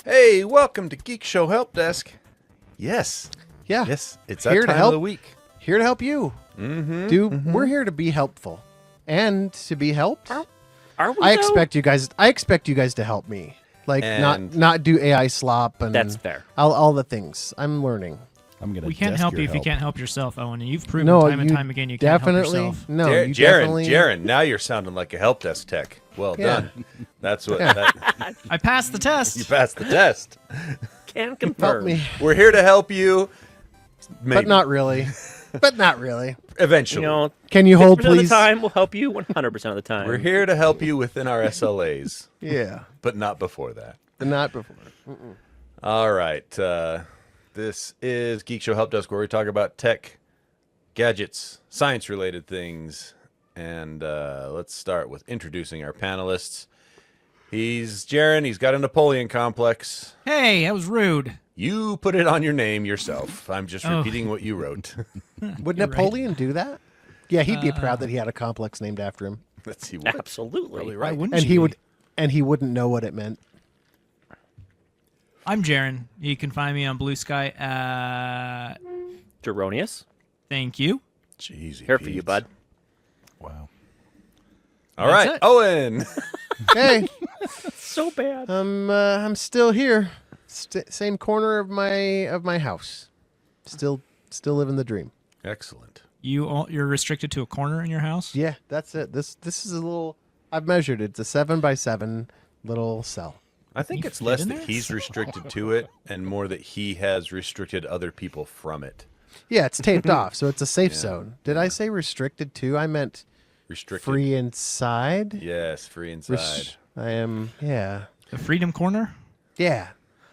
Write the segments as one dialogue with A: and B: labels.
A: Hey, welcome to Geekshow Helpdesk. Yes.
B: Yeah.
A: Yes, it's that
B: Here to
A: time
B: help.
A: of the week.
B: Here to help you. We're here to be helpful. And to be helped.
C: Are we?
B: I expect you guys to help me. Like
A: And-
B: not do AI slop and
C: That's fair.
B: all the things. I'm learning.
D: I'm gonna.
E: We can't
D: desk
E: help
D: your
E: you if you
D: help.
E: can't help yourself, Owen. And you've proven
B: No,
E: time and
B: you
E: time again you can't help
B: definitely
E: yourself.
B: no. You
A: Jarron,
B: definitely
A: Jarron, now you're sounding like a Helpdesk tech. Well
B: Yeah.
A: done. That's what
B: Yeah.
A: that,
E: I passed the test.
A: you passed the test.
C: Can
B: help
C: confirm.
B: me,
A: We're here to help you. Maybe.
B: but not really. But not really.
A: Eventually.
C: You know,
B: Can you hold,
C: 50% of the
B: please?
C: time, we'll help you 100% of the time.
A: We're here to help you within our SLAs,
B: Yeah,
A: but not before that.
B: but not before.
A: All right. This is Geek Show Help Desk, where we talk about tech, gadgets, science-related things. And let's start with introducing our panelists. He's Jarron. He's got a Napoleon complex.
E: Hey, that was rude.
A: You put it on your name yourself. I'm just
E: Oh.
A: repeating what you wrote.
B: Would
E: You're
B: Napoleon do that? Yeah, he'd be proud that he had a complex named after him,
A: Let's see what.
C: Absolutely.
A: Probably
E: Why
A: right.
E: wouldn't
B: and
E: you
B: he
E: be?
B: would, and he wouldn't know what it meant.
E: I'm Jarron. You can find me on Blue Sky.
C: Geronius.
E: Thank you.
A: Jeez,
C: Here for you, bud.
D: Wow.
A: All right,
E: That's it.
A: Owen.
B: Hey,
C: So bad.
B: I'm still here, same corner of my house, still living the dream.
A: Excellent.
E: You're restricted to a corner in your house.
B: Yeah, that's it. This is a little. I've measured it. It's a 7x7 little cell.
A: I think
E: You
A: it's
E: fit
A: less
E: in
A: that
E: there?
A: he's restricted to it and more that he has restricted other people from it.
B: Yeah, it's taped off, so it's a safe zone. Did I say restricted too? I meant
A: Restricted.
B: free inside.
A: Yes, free inside.
B: I am. Yeah,
E: The Freedom Corner.
B: yeah.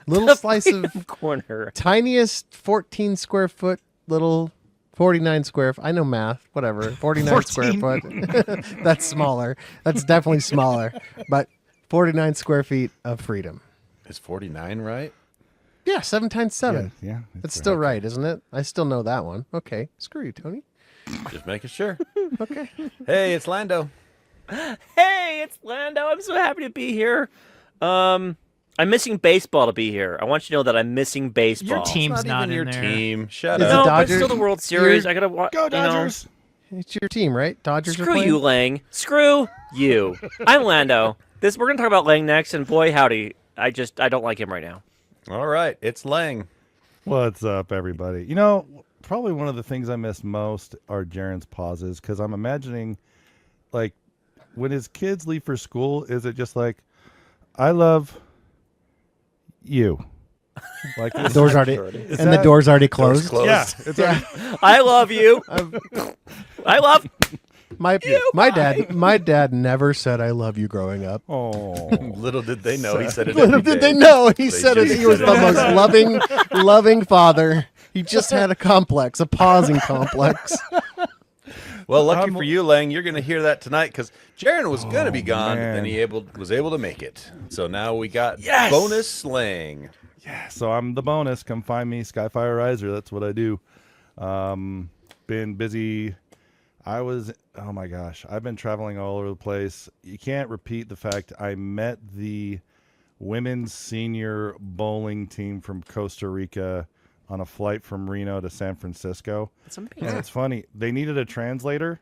B: Little slice of
C: Corner.
B: tiniest 14 square foot little 49 square. I know math. Whatever. 49 square
E: 14.
B: foot. That's smaller. That's definitely smaller. But 49 square feet of freedom.
A: Is 49 right?
B: Yeah, 7 times 7.
D: Yeah.
B: That's still right, isn't it? I still know that one. Okay. Screw you, Tony.
A: Just making sure.
B: Okay.
A: Hey, it's Lando.
C: Hey, it's Lando. I'm so happy to be here. I'm missing baseball to be here. I want you to know that I'm missing baseball.
E: Your team's
A: It's
E: not
A: even
E: in
A: your
E: there.
A: team. Shut
B: Is it
A: up.
C: No, but
B: Dodgers?
C: it's still the World Series.
B: You're-
C: I gotta watch.
D: Go Dodgers.
B: It's your team, right? Dodgers are
C: Screw
B: playing?
C: you, Lang. Screw you. I'm Lando. We're gonna talk about Lang next, and boy, howdy, I don't like him right now.
A: All right, it's Lang.
D: What's up, everybody? You know, probably one of the things I miss most are Jarron's pauses, because I'm imagining, like, when his kids leave for school, is it just like, I love you? Like,
B: The door's already
D: is
B: and the
D: that-
B: door's already
A: Door's
B: closed.
A: closed.
D: Yeah, it's
B: Yeah.
C: I love you.
B: I've-
C: I love.
B: my dad never said I love you growing up.
D: Oh,
A: Little did they know he said it.
B: Little
A: every
B: did they
A: day.
B: know he
A: They
B: said it.
A: just
B: He was
A: said
B: the
A: it.
B: most loving father. He just had a complex, a pausing complex.
A: Well, lucky for you, Lang, you're going to hear that tonight because Jarron was going to be gone, but then
D: man.
A: he was able to make it. So now we got
C: Yes!
A: bonus Lang.
D: so I'm the bonus. Come find me, Skyfire Riser. That's what I do. Been busy. Oh my gosh, I've been traveling all over the place. You can't repeat the fact I met the women's senior bowling team from Costa Rica on a flight from Reno to San Francisco.
C: That's amazing.
D: And it's funny, they needed a translator,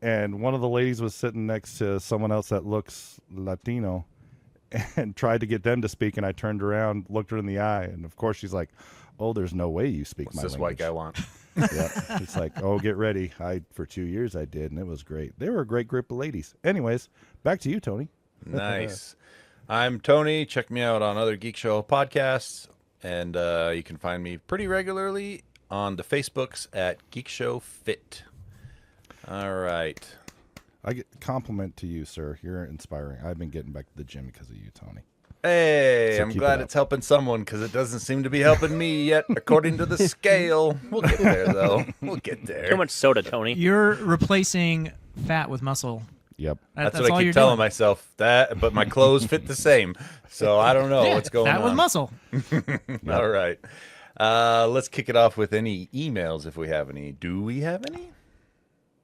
D: and one of the ladies was sitting next to someone else that looks Latino and tried to get them to speak, and I turned around, looked her in the eye, and of course she's like, oh, there's no way you speak
A: What's
D: my
A: this white
D: language.
A: guy want?
D: Yeah, it's like, oh, get ready. For 2 years I did, and it was great. They were a great group of ladies. Anyways, back to you, Tony.
A: Nice. I'm Tony. Check me out on other Geek Show podcasts. And you can find me pretty regularly on the Facebooks at Geek Show Fit. All right.
D: I get compliment to you, sir. You're inspiring. I've been getting back to the gym because of you, Tony.
A: Hey,
D: So
A: I'm
D: keep
A: glad
D: it up.
A: it's helping someone because it doesn't seem to be helping me yet, according to the scale. We'll get there, though. We'll get there.
C: Too much soda, Tony.
E: You're replacing fat with muscle.
D: Yep.
A: That's
E: That's
A: what I
E: all
A: keep
E: you're
A: telling
E: doing.
A: myself. But my clothes fit the same. So I don't know
E: Yeah,
A: what's going
E: fat
A: on.
E: with muscle.
A: All right. Let's kick it off with any emails if we have any. Do we have any?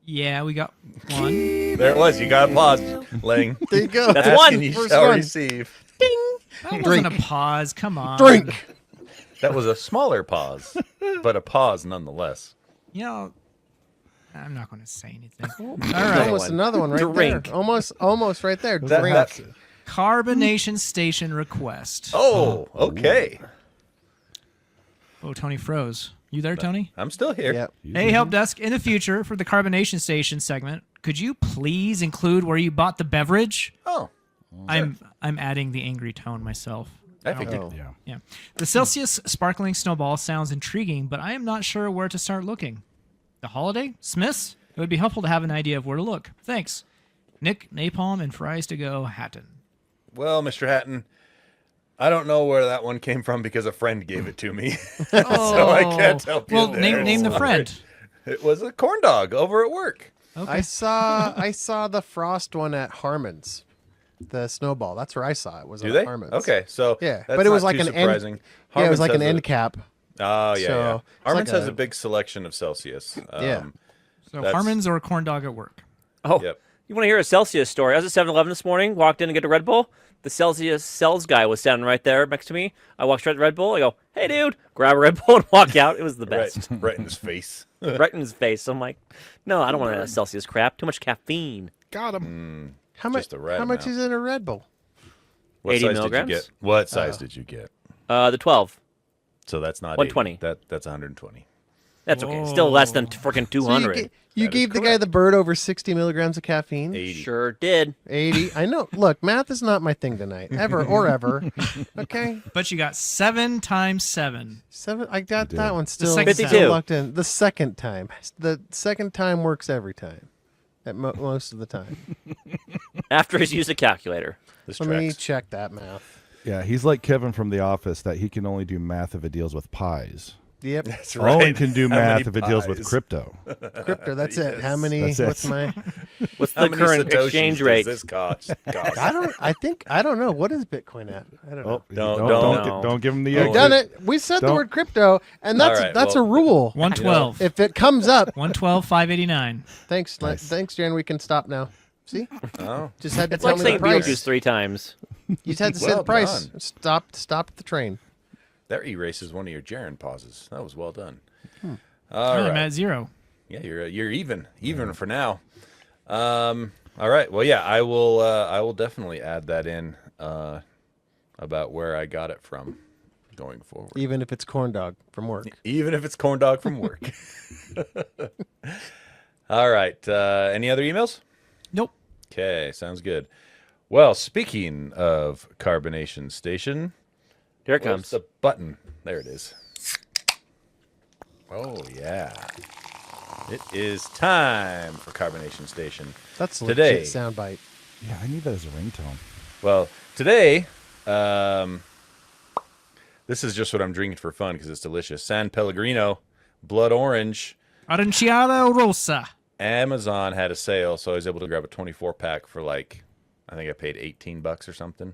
E: Yeah, we got one.
A: There it was. You got applause, Lang.
B: There you go.
C: That's
A: Ask
C: one.
A: and you
B: First
A: shall
B: one.
A: receive.
B: Ding.
E: That
B: Drink.
E: wasn't a pause. Come on.
B: Drink.
A: That was a smaller pause, but a pause nonetheless.
E: You know, I'm not going to say anything. All
C: Another
E: right.
B: Almost
C: one.
B: another one right
C: Drink.
B: there. Almost right there.
A: That
B: Drink.
A: has-
E: Carbonation station request.
A: Oh, okay.
E: Oh, Tony froze. You there, Tony?
A: I'm still here.
B: Yep.
E: Hey, Helpdesk. In the future, for the carbonation station segment, could you please include where you bought the beverage?
A: Oh,
E: I'm adding the angry tone myself.
A: I figured.
B: Oh.
D: Yeah.
E: Yeah. The Celsius sparkling snowball sounds intriguing, but I am not sure where to start looking. The holiday? Smith's? It would be helpful to have an idea of where to look. Thanks. Nick, Napalm, and Fries to Go, Hatton.
A: Well, Mr. Hatton, I don't know where that one came from because a friend gave it to me.
E: Oh,
A: So I can't help you
E: Well,
A: there.
E: name the
A: Sorry.
E: friend.
A: It was a corn dog over at work.
E: Okay.
B: I saw the Frost one at Harmon's. The snowball. That's where I saw it. Was
A: Do
B: at
A: they?
B: Harmon's.
A: Okay, so
B: Yeah,
A: that's
B: but it was
A: not
B: like
A: too
B: an
A: surprising.
B: end. Yeah, it was
A: Harmon's
B: like an
A: has
B: end
A: a-
B: cap.
A: Oh, yeah,
B: So,
A: yeah.
B: it's
A: Harmon's
B: like
A: has
B: a-
A: a big selection of Celsius.
B: Yeah.
E: So
A: that's-
E: Harmon's or a corn dog at work.
C: Oh,
A: Yep.
C: you want to hear a Celsius story? I was at 7-Eleven this morning, walked in to get a Red Bull. The Celsius sales guy was standing right there next to me. I walked straight to Red Bull. I go, hey, dude, grab a Red Bull and walk out. It was the best.
A: Right in his face.
C: Right in his face. I'm like, no, I don't want a Celsius crap. Too much caffeine.
D: Got him.
B: How much?
A: Just a red
B: How much
A: amount.
B: is in a Red Bull?
A: What
C: 80
A: size
C: milligrams?
A: did you get? What size did you get?
C: The 12.
A: So that's not
C: 120.
A: 80. That's 120.
C: That's okay. Still less than freaking
B: So
C: 200.
B: you
A: That is
B: gave the guy
A: correct.
B: the bird over 60 milligrams of caffeine.
A: 80.
C: Sure did.
B: 80. I know. Look, math is not my thing tonight, ever or ever. Okay.
E: But you got 7 times 7.
B: 7. I got
D: did.
B: that one still,
E: second
B: still
C: 52.
B: locked in. The second time. The second time works every time. At most of the time.
C: After he's used a calculator.
A: This
B: Let me
A: tracks.
B: check that math.
D: Yeah, he's like Kevin from The Office that he can only do math if it deals with pies.
B: Yep.
A: That's right.
D: Owen can do
A: How many
D: math if it deals with
A: pies?
D: crypto.
B: Crypto. That's it. How
A: Yes.
B: many?
D: That's it.
B: What's my?
C: What's
A: How
C: the
A: many
C: current
A: Satoshis
C: exchange
A: does
C: rate?
A: this cost?
B: I don't. I don't know. What is Bitcoin at? I don't know.
A: Don't
D: give him the.
B: We've done it. We said the
D: Don't-
B: word crypto, and that's
A: All right,
B: that's
A: well,
B: a rule.
E: 112.
B: If it comes up,
E: 112, 589.
B: thanks,
D: Nice.
B: thanks, Jan. We can stop now. See,
A: Oh.
B: just had to
C: It's
B: tell
C: like
B: me
C: saying
B: the price.
C: Beetlejuice 3 times.
B: You just had to say
A: Well
B: the price.
A: done.
B: Stop the train.
A: That erases one of your Jarron pauses. That was well done.
E: Oh,
A: All
E: I'm
A: right.
E: at 0.
A: Yeah, you're even for now. All right. Well, yeah, I will definitely add that in about where I got it from going forward.
B: Even if it's corn dog from work.
A: Even if it's corn dog from work. All right. Any other emails?
E: Nope.
A: Okay, sounds good. Well, speaking of Carbonation Station,
C: Here it
A: where's
C: comes.
A: the button? There it is. Oh yeah, it is time for Carbonation Station.
B: That's a
A: Today.
B: legit soundbite.
D: Yeah, I need that as a ringtone.
A: Well, today, this is just what I'm drinking for fun because it's delicious. San Pellegrino, blood orange.
E: Aranciata Rosa.
A: Amazon had a sale, so I was able to grab a 24-pack for like, I think I paid $18 or something,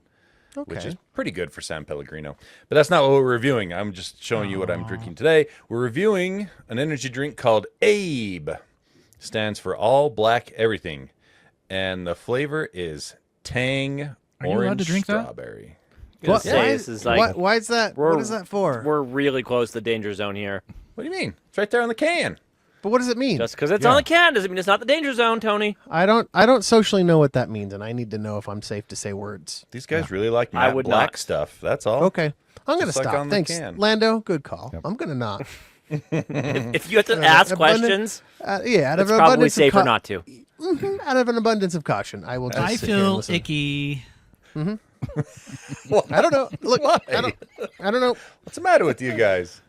A: which is
B: Okay.
A: pretty good for San Pellegrino. But that's not what we're reviewing. I'm just showing you what I'm drinking today. We're reviewing an energy drink called Abe. Stands for All Black Everything, and the flavor is Tang
E: Are you allowed
A: Orange
E: to drink that?
A: Strawberry.
C: Gonna
B: What?
C: say,
B: Why
C: this is like
B: why is that?
C: we're-
B: What is that for?
C: we're really close to the danger zone here.
A: What do you mean? It's right there on the can.
B: But what does it mean?
C: Just because it's
D: Yeah.
C: on the can doesn't mean it's not the danger zone, Tony.
B: I don't socially know what that means, and I need to know if I'm safe to say words.
A: These guys really like
C: I
A: matte
C: would
A: black
C: not.
A: stuff. That's all.
B: Okay, I'm gonna
A: Just like
B: stop.
A: on the
B: Thanks,
A: can.
B: Lando. Good call. I'm gonna not.
C: If you have to ask
B: abundant-
C: questions,
B: Yeah, out of
C: it's
B: an
C: probably
B: abundance
C: safer
B: of
C: not to.
B: Out of an abundance of caution, I will just
E: I
B: sit here and
E: feel
B: listen.
E: icky.
B: I don't know. Look,
A: Why?
B: I don't know.
A: What's the matter with you guys?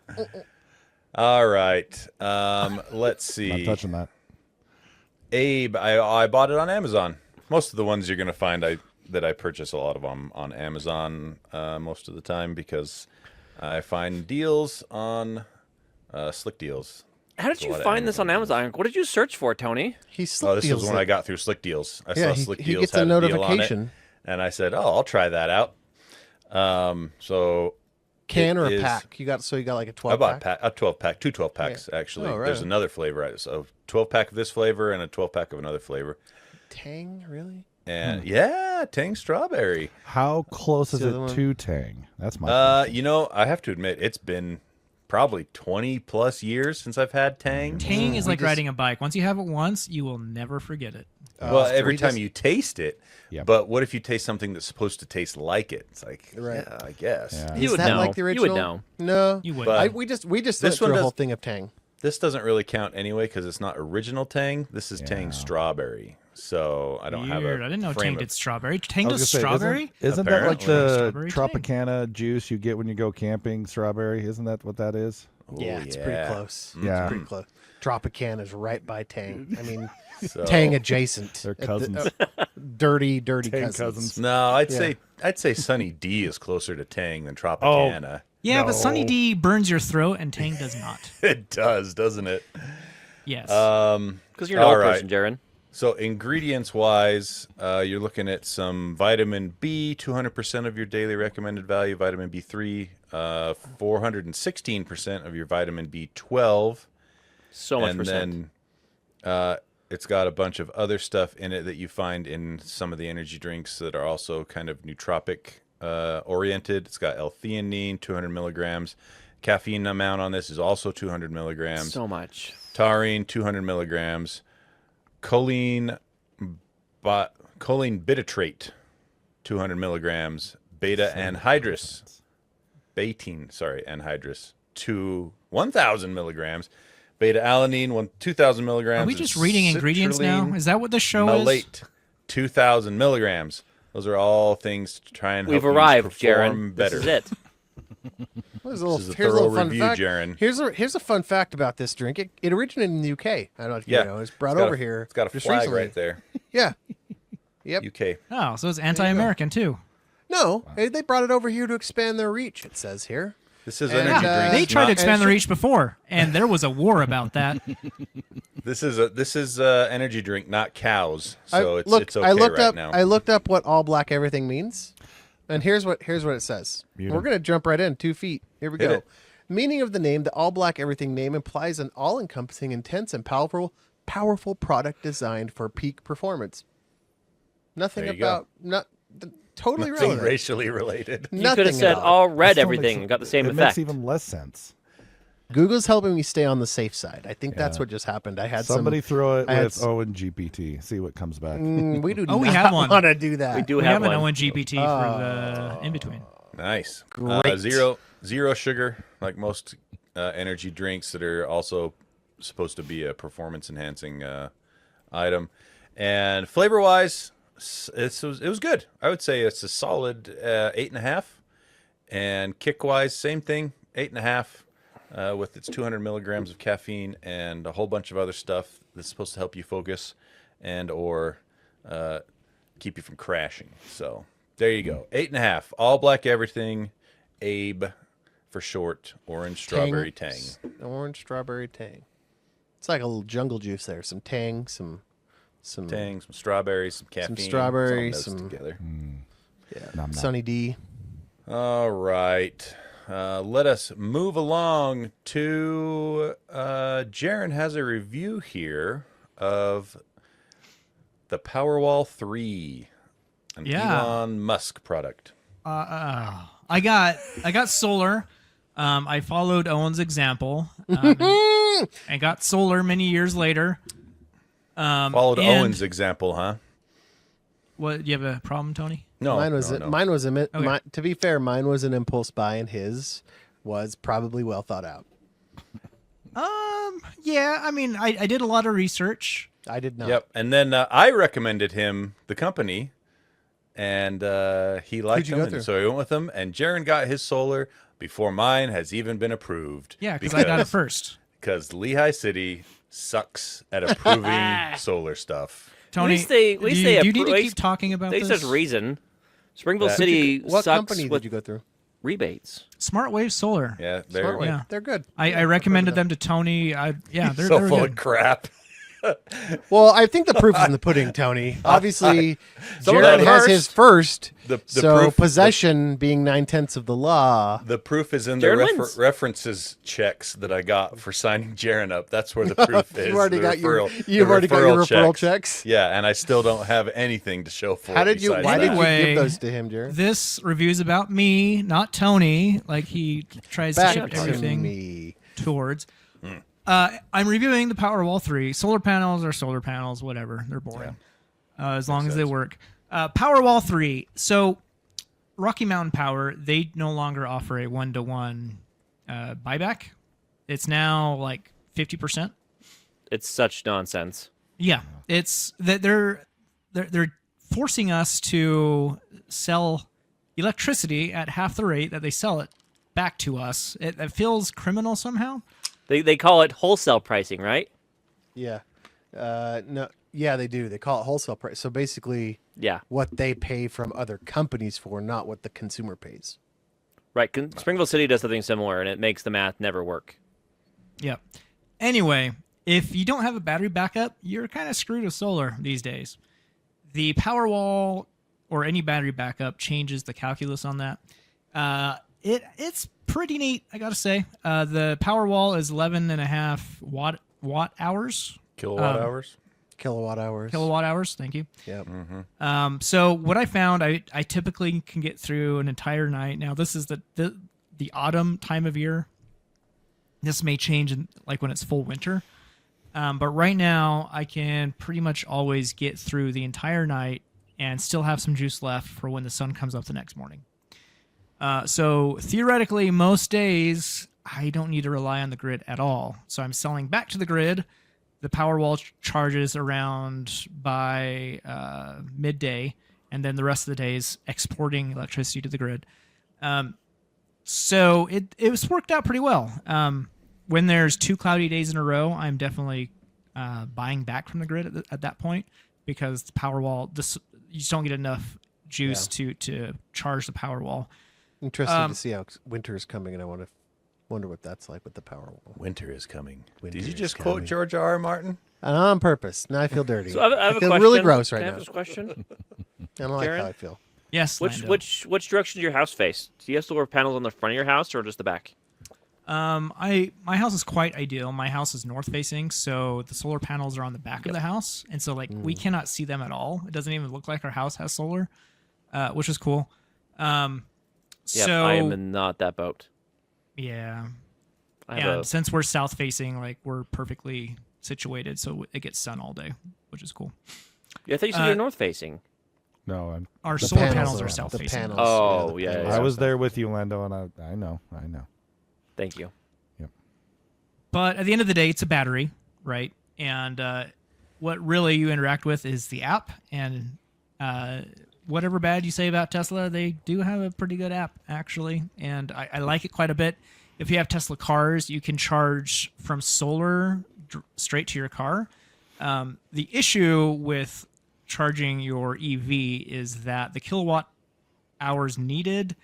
A: All right. Let's
D: Not
A: see.
D: touching that.
A: Abe, I bought it on Amazon. Most of the ones you're going to find that I purchase a lot of them on Amazon most of the time because I find deals on Slick Deals.
C: How did
A: There's a
C: you
A: lot of
C: find this on
A: Amazon
C: Amazon? What did you search for, Tony?
B: He
A: Oh,
B: slick
A: this
B: deals
A: was when I
B: it.
A: got through Slick Deals. I
B: Yeah,
A: saw Slick
B: he
A: Deals
B: gets a
A: had deal on it,
B: notification.
A: and I said, "Oh, I'll try that out." So
B: Can or
A: it
B: a
A: is-
B: pack? You got like a
A: I
B: 12
A: bought
B: pack.
A: a 12-pack, two 12-packs actually.
B: Oh, right
A: There's
B: on.
A: another flavor, so 12-pack of this flavor and a 12-pack of another flavor.
B: Tang, really?
A: And yeah, Tang strawberry.
D: How close is
B: the
D: it
B: other one.
D: to Tang? That's my question.
A: I have to admit, it's been probably 20 plus years since I've had Tang.
E: Tang is
B: we
E: like
B: just-
E: riding a bike. Once you have it once, you will never forget it.
A: Well,
B: so
A: every
B: we
A: time
B: just-
A: you taste it.
D: Yep.
A: But what if you taste something that's supposed to taste like it? It's like,
B: Right.
A: yeah, I guess.
D: Yeah.
C: You
B: Is
C: would
B: that
C: know.
B: like the
C: You
B: original?
C: would know.
B: No,
E: You would.
A: But-
B: we just went
A: This
B: through
A: one
B: a whole
A: does-
B: thing of Tang.
A: This doesn't really count anyway because it's not original Tang. This is Tang
D: Yeah.
A: strawberry. So I don't have
E: Weird.
A: I
E: I didn't know Tang did strawberry. Tang
D: I
E: does
D: was gonna say,
E: strawberry?
D: Isn't that like
A: Apparently.
D: the
E: Strawberry Tang.
D: Tropicana juice you get when you go camping? Strawberry, isn't that what that is?
B: Yeah, it's pretty close.
D: Yeah.
B: It's pretty close. Tropicana is right by Tang. I mean,
A: So,
B: Tang adjacent.
D: They're
B: At the-
D: cousins.
B: dirty
D: Tang
B: cousins.
D: cousins.
A: No, I'd
B: Yeah.
A: say Sunny D is closer to Tang than Tropicana.
E: Yeah, but Sunny
D: No.
E: D burns your throat and Tang does not.
A: It does, doesn't it?
E: Yes.
C: Because you're an
A: All
C: old
A: right.
C: person, Jarron.
A: So ingredients wise, you're looking at some vitamin B, 200% of your daily recommended value. Vitamin B3, 416% of your vitamin B12.
C: So much
A: And
C: percent.
A: then it's got a bunch of other stuff in it that you find in some of the energy drinks that are also kind of nootropic oriented. It's got L-theanine, 200 milligrams. Caffeine amount on this is also 200 milligrams.
C: So much.
A: Taurine, 200 milligrams. Choline bitartrate, 200 milligrams. Beta anhydrous, anhydrous, 1,000 milligrams. Beta alanine, 2,000 milligrams.
E: Are we just reading ingredients now?
A: Citrulline
E: Is that what this show is?
A: malate, 2,000 milligrams. Those are all things to try and
C: We've
A: help
C: arrived,
A: you perform
C: Jarron.
A: better.
C: This is it.
B: Here's a little,
A: This is a
B: here's a little
A: thorough
B: fun
A: review,
B: fact.
A: Jaron.
B: Here's a fun fact about this drink. It originated in the UK. I don't know if
A: Yeah,
B: you know. It's brought
A: It's got
B: over
A: a-
B: here.
A: It's got a
B: just
A: flag
B: recently.
A: right there.
B: Yeah. Yep.
A: UK.
E: Oh, so it's anti-American too.
B: No, they brought it over here to expand their reach. It says here.
A: This is
B: And,
A: energy
B: uh,
A: drinks.
E: They tried
A: not-
E: to expand the
B: should-
E: reach before, and there was a war about that.
A: This is energy drink, not cows. So it's okay
B: I looked
A: right
B: up.
A: now.
B: I looked up what all black everything means, and here's what it says.
D: Mute
B: We're
D: 'em.
B: gonna jump right in. 2 feet. Here we
A: Hit
B: go.
A: it.
B: Meaning of the name: the all black everything name implies an all-encompassing, intense, and powerful product designed for peak performance. Nothing
A: There you go.
B: about totally
A: Nothing
B: relevant.
A: racially related.
C: You
B: Nothing
C: could have said
B: at all.
C: all red
D: Still makes
C: everything and got the same
D: it
C: effect.
D: makes even less sense.
B: Google's helping me stay on the safe side. I think that's
D: Yeah.
B: what just happened. I had
D: Somebody throw it
B: I had
D: with Owen GPT. See what comes back.
B: we do
E: Oh, we
B: not
E: have one.
B: want to do that.
C: We do
E: We
C: have
E: have an
C: one.
E: Owen GPT for the in between.
A: Nice.
B: Great.
A: Zero sugar, like most energy drinks that are also supposed to be a performance enhancing item. And flavor wise, it was good. I would say it's a solid 8.5. And kick wise, same thing, 8.5. With its 200 milligrams of caffeine and a whole bunch of other stuff that's supposed to help you focus and or keep you from crashing. So there you go. 8.5. All black everything. Abe for short. Orange strawberry tang.
B: Orange strawberry tang. It's like a little jungle juice there. Some tang, some
A: Tang, some strawberries, some caffeine.
B: strawberry,
A: It's all
B: some-
A: mixed together.
D: Nom, nom.
B: Sunny D.
A: All right. Let us move along to Jarron has a review here of the Powerwall 3, an
E: Yeah.
A: Elon Musk product.
E: I got solar. I followed Owen's example and got solar many years later.
A: Followed
E: and-
A: Owen's example, huh?
E: What? Do you have a problem, Tony?
A: No,
B: Mine was
A: no.
B: mine was
E: Okay.
B: to be fair, mine was an impulse buy, and his was probably well thought out.
E: Yeah. I mean, I did a lot of research.
B: I did not.
A: Yep. And then I recommended him the company, and he liked
B: you
A: them,
B: go through?
A: and so he went with them. And Jarron got his solar before mine has even been approved.
E: Yeah, because I got it first.
A: Because Lehigh City sucks at approving solar stuff.
E: Tony,
C: least they
E: do you need to
C: appro-
E: keep talking about
C: At least
E: this?
C: there's reason. Springville
A: That-
C: City
B: What
C: sucks
B: company
C: with
B: did you go through?
C: rebates.
E: Smart Wave Solar.
A: Yeah, they're
B: Smart Wave.
E: Yeah.
B: They're good.
E: I recommended them to Tony. Yeah, they're
A: so
E: they're
A: full
E: good.
A: of crap.
B: Well, I think the proof is in the pudding, Tony. Obviously,
C: Someone
B: Jarron
C: got
B: has
C: first.
B: his first.
A: The
B: so
A: proof-
B: possession being 9/10 of the law.
A: The proof is in the
C: Jarron wins.
A: references checks that I got for signing Jarron up. That's where the proof is.
B: You've already
A: the
B: got your
A: referral-
B: you've
A: the
B: already got your referral
A: checks.
B: checks.
A: Yeah, and I still don't have anything to show for
B: How
A: it.
B: did you?
A: besides
B: Why did
A: that.
B: you
E: Anyway,
B: give those to him, Jarron?
E: This review is about me, not Tony, like he tries to
B: Back
E: shift
B: to
E: everything
B: me.
E: towards. I'm reviewing the Powerwall 3. Solar panels are solar panels, whatever. They're boring. As long as they
A: sense.
E: work. Powerwall 3. So, Rocky Mountain Power, they no longer offer a 1-to-1 buyback. It's now like 50%.
C: It's such nonsense.
E: Yeah, it's that they're forcing us to sell electricity at half the rate that they sell it back to us. It feels criminal somehow.
C: They call it wholesale pricing, right?
B: Yeah. No. Yeah, they do. They call it wholesale price. So basically,
C: Yeah,
B: what they pay from other companies for, not what the consumer pays.
C: right. Springville City does something similar, and it makes the math never work.
E: Yep. Anyway, if you don't have a battery backup, you're kind of screwed with solar these days. The Powerwall or any battery backup changes the calculus on that. It's pretty neat, I gotta say. The Powerwall is 11.5 watt hours.
A: Kilowatt hours?
B: Kilowatt hours.
E: Kilowatt hours, thank you.
B: Yep.
E: So what I found, I typically can get through an entire night. Now this is the autumn time of year. This may change like when it's full winter. But right now I can pretty much always get through the entire night and still have some juice left for when the sun comes up the next morning. So theoretically, most days I don't need to rely on the grid at all. So I'm selling back to the grid. The Powerwall charges around by midday, and then the rest of the day is exporting electricity to the grid. So it was worked out pretty well. When there's 2 cloudy days in a row, I'm definitely buying back from the grid at that point, because the Powerwall, you just don't get enough juice to charge the Powerwall.
B: Interesting to see how winter is coming, and I wonder what that's like with the Powerwall.
A: Winter is coming.
B: Winter
A: Did you
B: is
A: just
B: coming.
A: quote George R. R. Martin?
B: On purpose. Now I feel dirty.
C: So I have a
B: feel
C: question.
B: really gross
C: Can
B: right
C: I
B: now.
C: have this question?
B: I don't like
C: Jarron?
B: how I feel.
E: Yes, Lando.
C: Which direction does your house face? Do you have solar panels on the front of your house or just the back?
E: My house is quite ideal. My house is north facing, so the solar panels are on the back of the house, and so like we cannot see them at all. It doesn't even look like our house has solar, which is cool.
C: Yep,
E: So
C: I am in not that boat.
E: yeah,
C: I have
E: and since we're south facing, like we're perfectly situated, so it gets sun all day, which is cool.
C: I thought you said you're north facing.
D: No,
E: Our
B: The
E: solar
B: panels
E: panels
B: are
E: are
B: on.
E: south
B: The
E: facing.
B: panels.
C: Oh,
B: the
C: yeah,
B: panels
C: yeah.
D: I
B: are
D: was
B: south.
D: there with you, Lando, and I know.
C: Thank you.
E: But at the end of the day, it's a battery, right? And what really you interact with is the app. And whatever bad you say about Tesla, they do have a pretty good app, actually. And I like it quite a bit. If you have Tesla cars, you can charge from solar straight to your car. The issue with charging your EV is that the kilowatt hours needed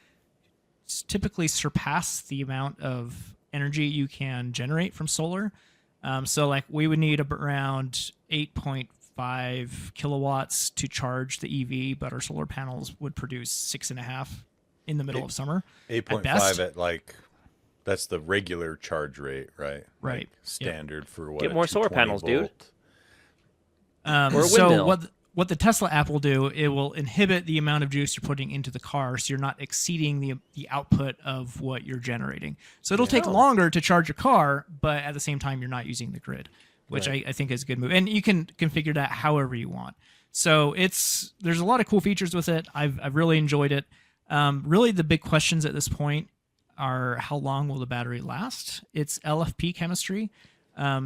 E: typically surpass the amount of energy you can generate from solar. So like we would need around 8.5 kilowatts to charge the EV, but our solar panels would produce 6.5 in the middle of summer.
A: 8.5 at like, that's the regular charge rate, right?
E: Right.
A: Like standard for what?
C: Get
A: a
C: more solar
A: 220
C: panels, dude.
A: volt?
C: Or a
E: So
C: windmill.
E: what the Tesla app will do, it will inhibit the amount of juice you're putting into the car, so you're not exceeding the output of what you're generating. So it'll take longer to charge your car, but at the same time, you're not using the grid, which I think is a good move. And you can configure that however you want. So there's a lot of cool features with it. I've really enjoyed it. Really, the big questions at this point are how long will the battery last? It's LFP chemistry.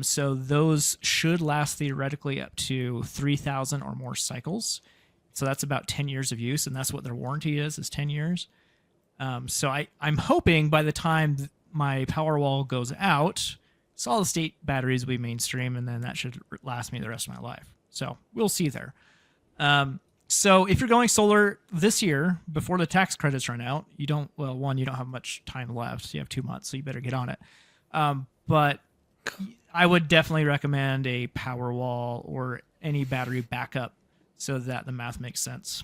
E: So those should last theoretically up to 3,000 or more cycles. So that's about 10 years of use, and that's what their warranty is 10 years. So I'm hoping by the time my Powerwall goes out, solid state batteries will be mainstream, and then that should last me the rest of my life. So we'll see there. So if you're going solar this year, before the tax credits run out, you don't have much time left. So you have 2 months, so you better get on it. But I would definitely recommend a Powerwall or any battery backup so that the math makes sense.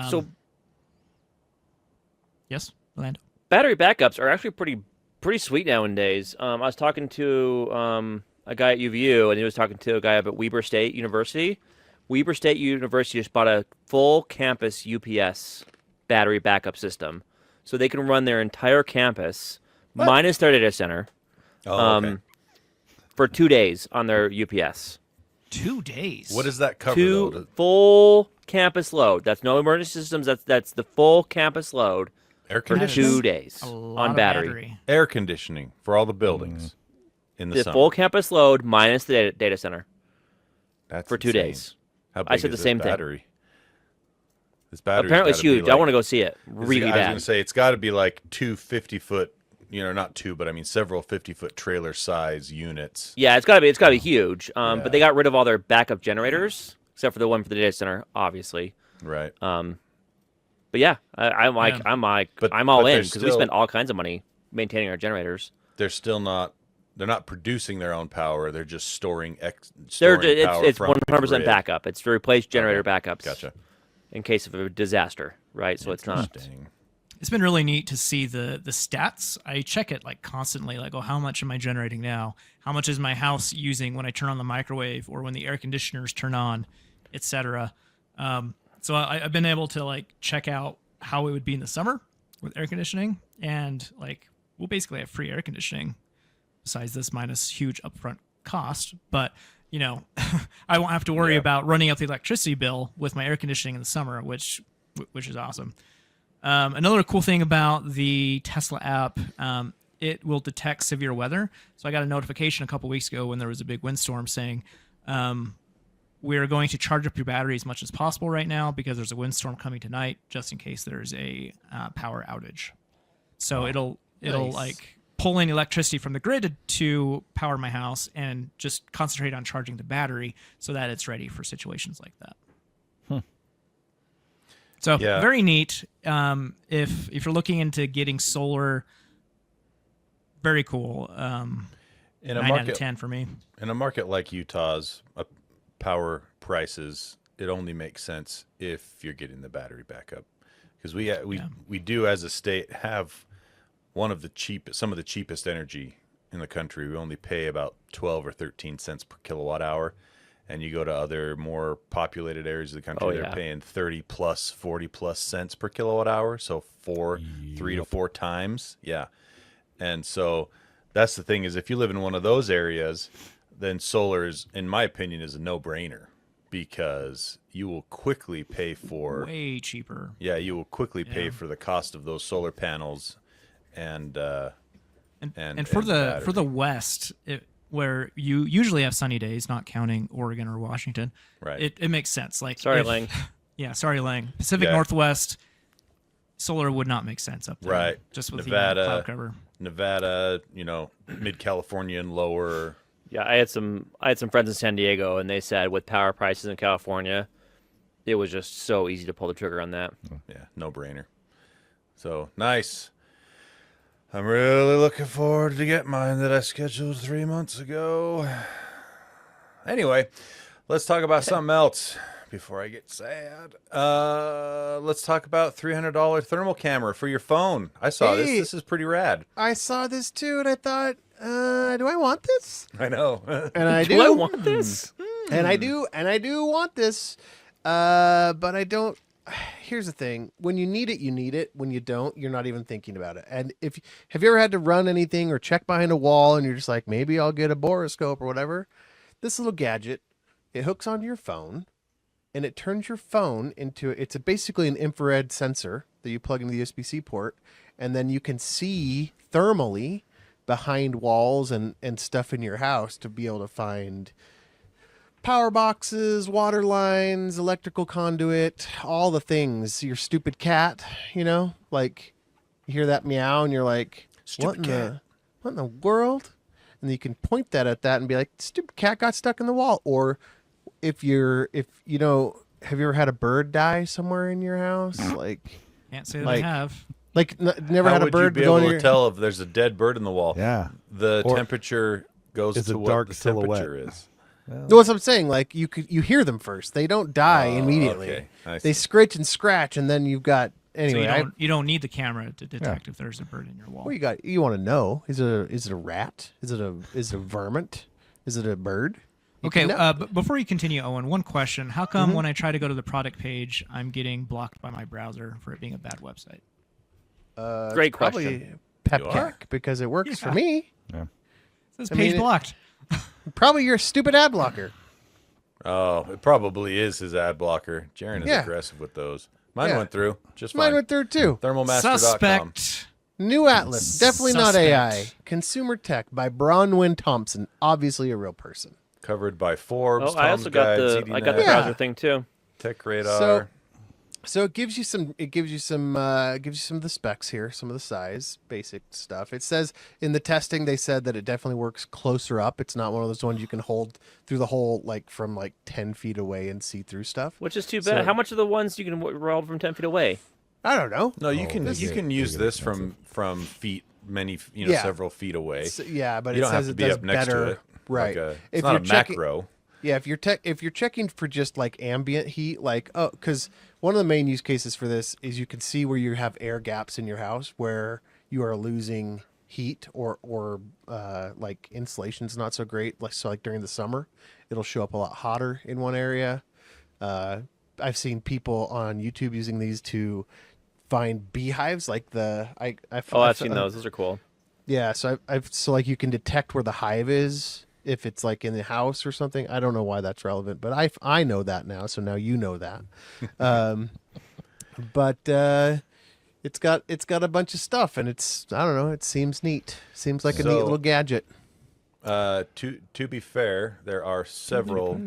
C: So
E: Yes, Lando?
C: battery backups are actually pretty sweet nowadays. I was talking to a guy at UVU, and he was talking to a guy up at Weber State University. Weber State University just bought a full campus UPS battery backup system, so they can run their entire campus minus their data center
A: Okay.
C: for 2 days on their UPS.
E: 2 days.
A: What does that cover?
C: Two
A: though?
C: full campus load. That's no emergency systems. That's the full campus load
A: Air
C: for
A: conditioning.
C: 2 days
E: A lot
C: on
E: of
C: battery.
A: Air conditioning for all the buildings in the
C: The
A: summer.
C: full campus load minus the data center
A: That's
C: for 2
A: insane.
C: days.
A: How
C: I
A: big
C: said
A: is
C: the same
A: this
C: thing.
A: battery? This battery
C: Apparently it's huge. I want to go see it really
A: I was
C: bad.
A: going to say it's got to be like 2 50-foot, not two, but I mean several 50-foot trailer size units.
C: Yeah, it's gotta be huge. But they got rid of all their backup generators, except for the one for the data center, obviously.
A: Right.
C: But yeah, I'm
E: Yeah.
C: I'm all
A: but
C: in
A: there's
C: because we
A: still-
C: spend all kinds of money maintaining our generators.
A: They're not producing their own power. They're just storing power
C: It's
A: from the
C: 100%
A: grid.
C: backup. It's to replace generator
A: Okay,
C: backups.
A: Gotcha.
C: In case of a disaster, right? So it's not.
A: Interesting.
E: It's been really neat to see the stats. I check it like constantly, like, oh, how much am I generating now? How much is my house using when I turn on the microwave or when the air conditioners turn on, etc. So I've been able to like check out how it would be in the summer with air conditioning, and like we'll basically have free air conditioning besides this minus huge upfront cost. But I won't have to worry about running up the electricity bill with my air conditioning in the summer, which is awesome. Another cool thing about the Tesla app, it will detect severe weather. So I got a notification a couple weeks ago when there was a big windstorm saying, we're going to charge up your battery as much as possible right now because there's a windstorm coming tonight, just in case there's a power outage. So it'll
B: Nice.
E: like pull in electricity from the grid to power my house and just concentrate on charging the battery so that it's ready for situations like that. So
A: Yeah.
E: very neat. If you're looking into getting solar, very cool.
A: In
E: 9
A: a
E: out of
A: market
E: 10 for me.
A: in a market like Utah's, power prices, it only makes sense if you're getting the battery backup, because we do as a state have some of the cheapest energy in the country. We only pay about 12 or 13 cents per kilowatt hour, and you go to other more populated areas of the country, they're paying 30 plus 40 plus cents per kilowatt hour, so 3 to 4 times. Yeah. And so that's the thing, is if you live in one of those areas, then solar is, in my opinion, is a no-brainer, because you will quickly pay for
E: Way cheaper.
A: you will quickly pay for the cost of those solar panels and
E: And for the
A: battery.
E: West, where you usually have sunny days, not counting Oregon or Washington,
A: Right.
E: it makes sense. Like
C: Sorry,
E: if-
C: Lang.
E: Yeah, sorry, Lang. Pacific
A: Yeah.
E: Northwest, solar would not make sense up there.
A: Right.
E: Just with
A: Nevada.
E: the cloud cover.
A: Nevada, mid California and lower.
C: Yeah, I had some friends in San Diego, and they said with power prices in California, it was just so easy to pull the trigger on that.
A: Yeah, no-brainer. So nice. I'm really looking forward to get mine that I scheduled 3 months ago. Anyway, let's talk about something else before I get sad. Let's talk about $300 thermal camera for your phone. I saw this.
B: Hey.
A: This is pretty rad.
B: I saw this too, and I thought, do I want this?
A: I know.
B: And I do.
C: Do I want this?
B: And I do want this. But I don't. Here's the thing: when you need it, you need it. When you don't, you're not even thinking about it. And have you ever had to run anything or check behind a wall, and you're just like, maybe I'll get a boroscope or whatever? This little gadget, it hooks onto your phone, and it turns your phone into basically an infrared sensor that you plug into the USB-C port, and then you can see thermally behind walls and stuff in your house to be able to find power boxes, water lines, electrical conduit, all the things. Your stupid cat, like you hear that meow and you're like, what in the world? And you can point that at that and be like, stupid cat got stuck in the wall. Or have you ever had a bird die somewhere in your house? Like
E: Can't say that
B: Like-
E: I have.
B: never
A: How
B: had a
A: would
B: bird
A: you be
B: go
A: able
B: in
A: to
B: your
A: tell if there's a dead bird in the wall?
D: Yeah.
A: The
D: Or-
A: temperature goes
D: It's
A: to
D: a
A: what
D: dark
A: the
D: silhouette.
A: temperature is.
B: No, that's what I'm saying. Like you hear them first. They don't die immediately.
A: Okay. I
B: They
A: see.
B: scritch and scratch, and then you've got
E: So
B: anyway.
E: you don't need the camera to detect if there's a bird in your wall.
B: What you got? You want to know? Is it a rat? Is it a vermint? Is it a bird? You
E: Okay,
B: can know.
E: but before you continue, Owen, one question. How come when I try to go to the product page, I'm getting blocked by my browser for it being a bad website?
C: Great
B: It's probably
C: question.
B: PepCac because it works for me.
E: It says
B: I
E: page
B: mean,
E: blocked.
B: Probably your stupid ad blocker.
A: Oh, it probably is his ad blocker. Jarron is
B: Yeah.
A: aggressive with those. Mine
B: Yeah.
A: went through just
B: Mine
A: fine.
B: went through too.
A: Thermalmaster.com.
E: Suspect.
B: New Atlas, definitely not
E: Suspect.
B: AI. Consumer Tech by Bronwyn Thompson, obviously a real person.
A: Covered by Forbes,
C: Oh, I also
A: Tom's
C: got
A: Guide,
C: the
A: ZDNet,
C: I got the
B: Yeah.
C: browser thing too.
A: Tech Radar.
B: So it gives you some of the specs here, some of the size, basic stuff. It says in the testing they said that it definitely works closer up. It's not one of those ones you can hold through the hole like from like 10 feet away and see through stuff.
C: Which is too
B: So-
C: bad. How much are the ones you can roll from 10 feet away?
B: I don't know.
A: No, you
D: Oh,
A: can
D: they
A: you
D: get-
A: can
D: they
A: use
D: get
A: this
D: expensive.
A: from feet many
B: Yeah.
A: several feet away.
B: Yeah, but
A: You
B: it
A: don't have
B: says
A: to
B: it
A: be
B: does
A: up next
B: better.
A: to it.
B: Right.
A: Like
B: If
A: it's not a
B: you're checking-
A: macro.
B: Yeah, if you're checking for just like ambient heat, like because one of the main use cases for this is you can see where you have air gaps in your house where you are losing heat or like insulation's not so great. Like during the summer, it'll show up a lot hotter in one area. I've seen people on YouTube using these to find beehives, like
C: Oh, I've seen those. Those are cool.
B: Yeah, so so like you can detect where the hive is if it's like in the house or something. I don't know why that's relevant, but I know that now, so now you know that. But it's got a bunch of stuff, and it's I don't know. It seems neat. Seems like a neat
A: So-
B: little gadget.
A: To be fair, there are several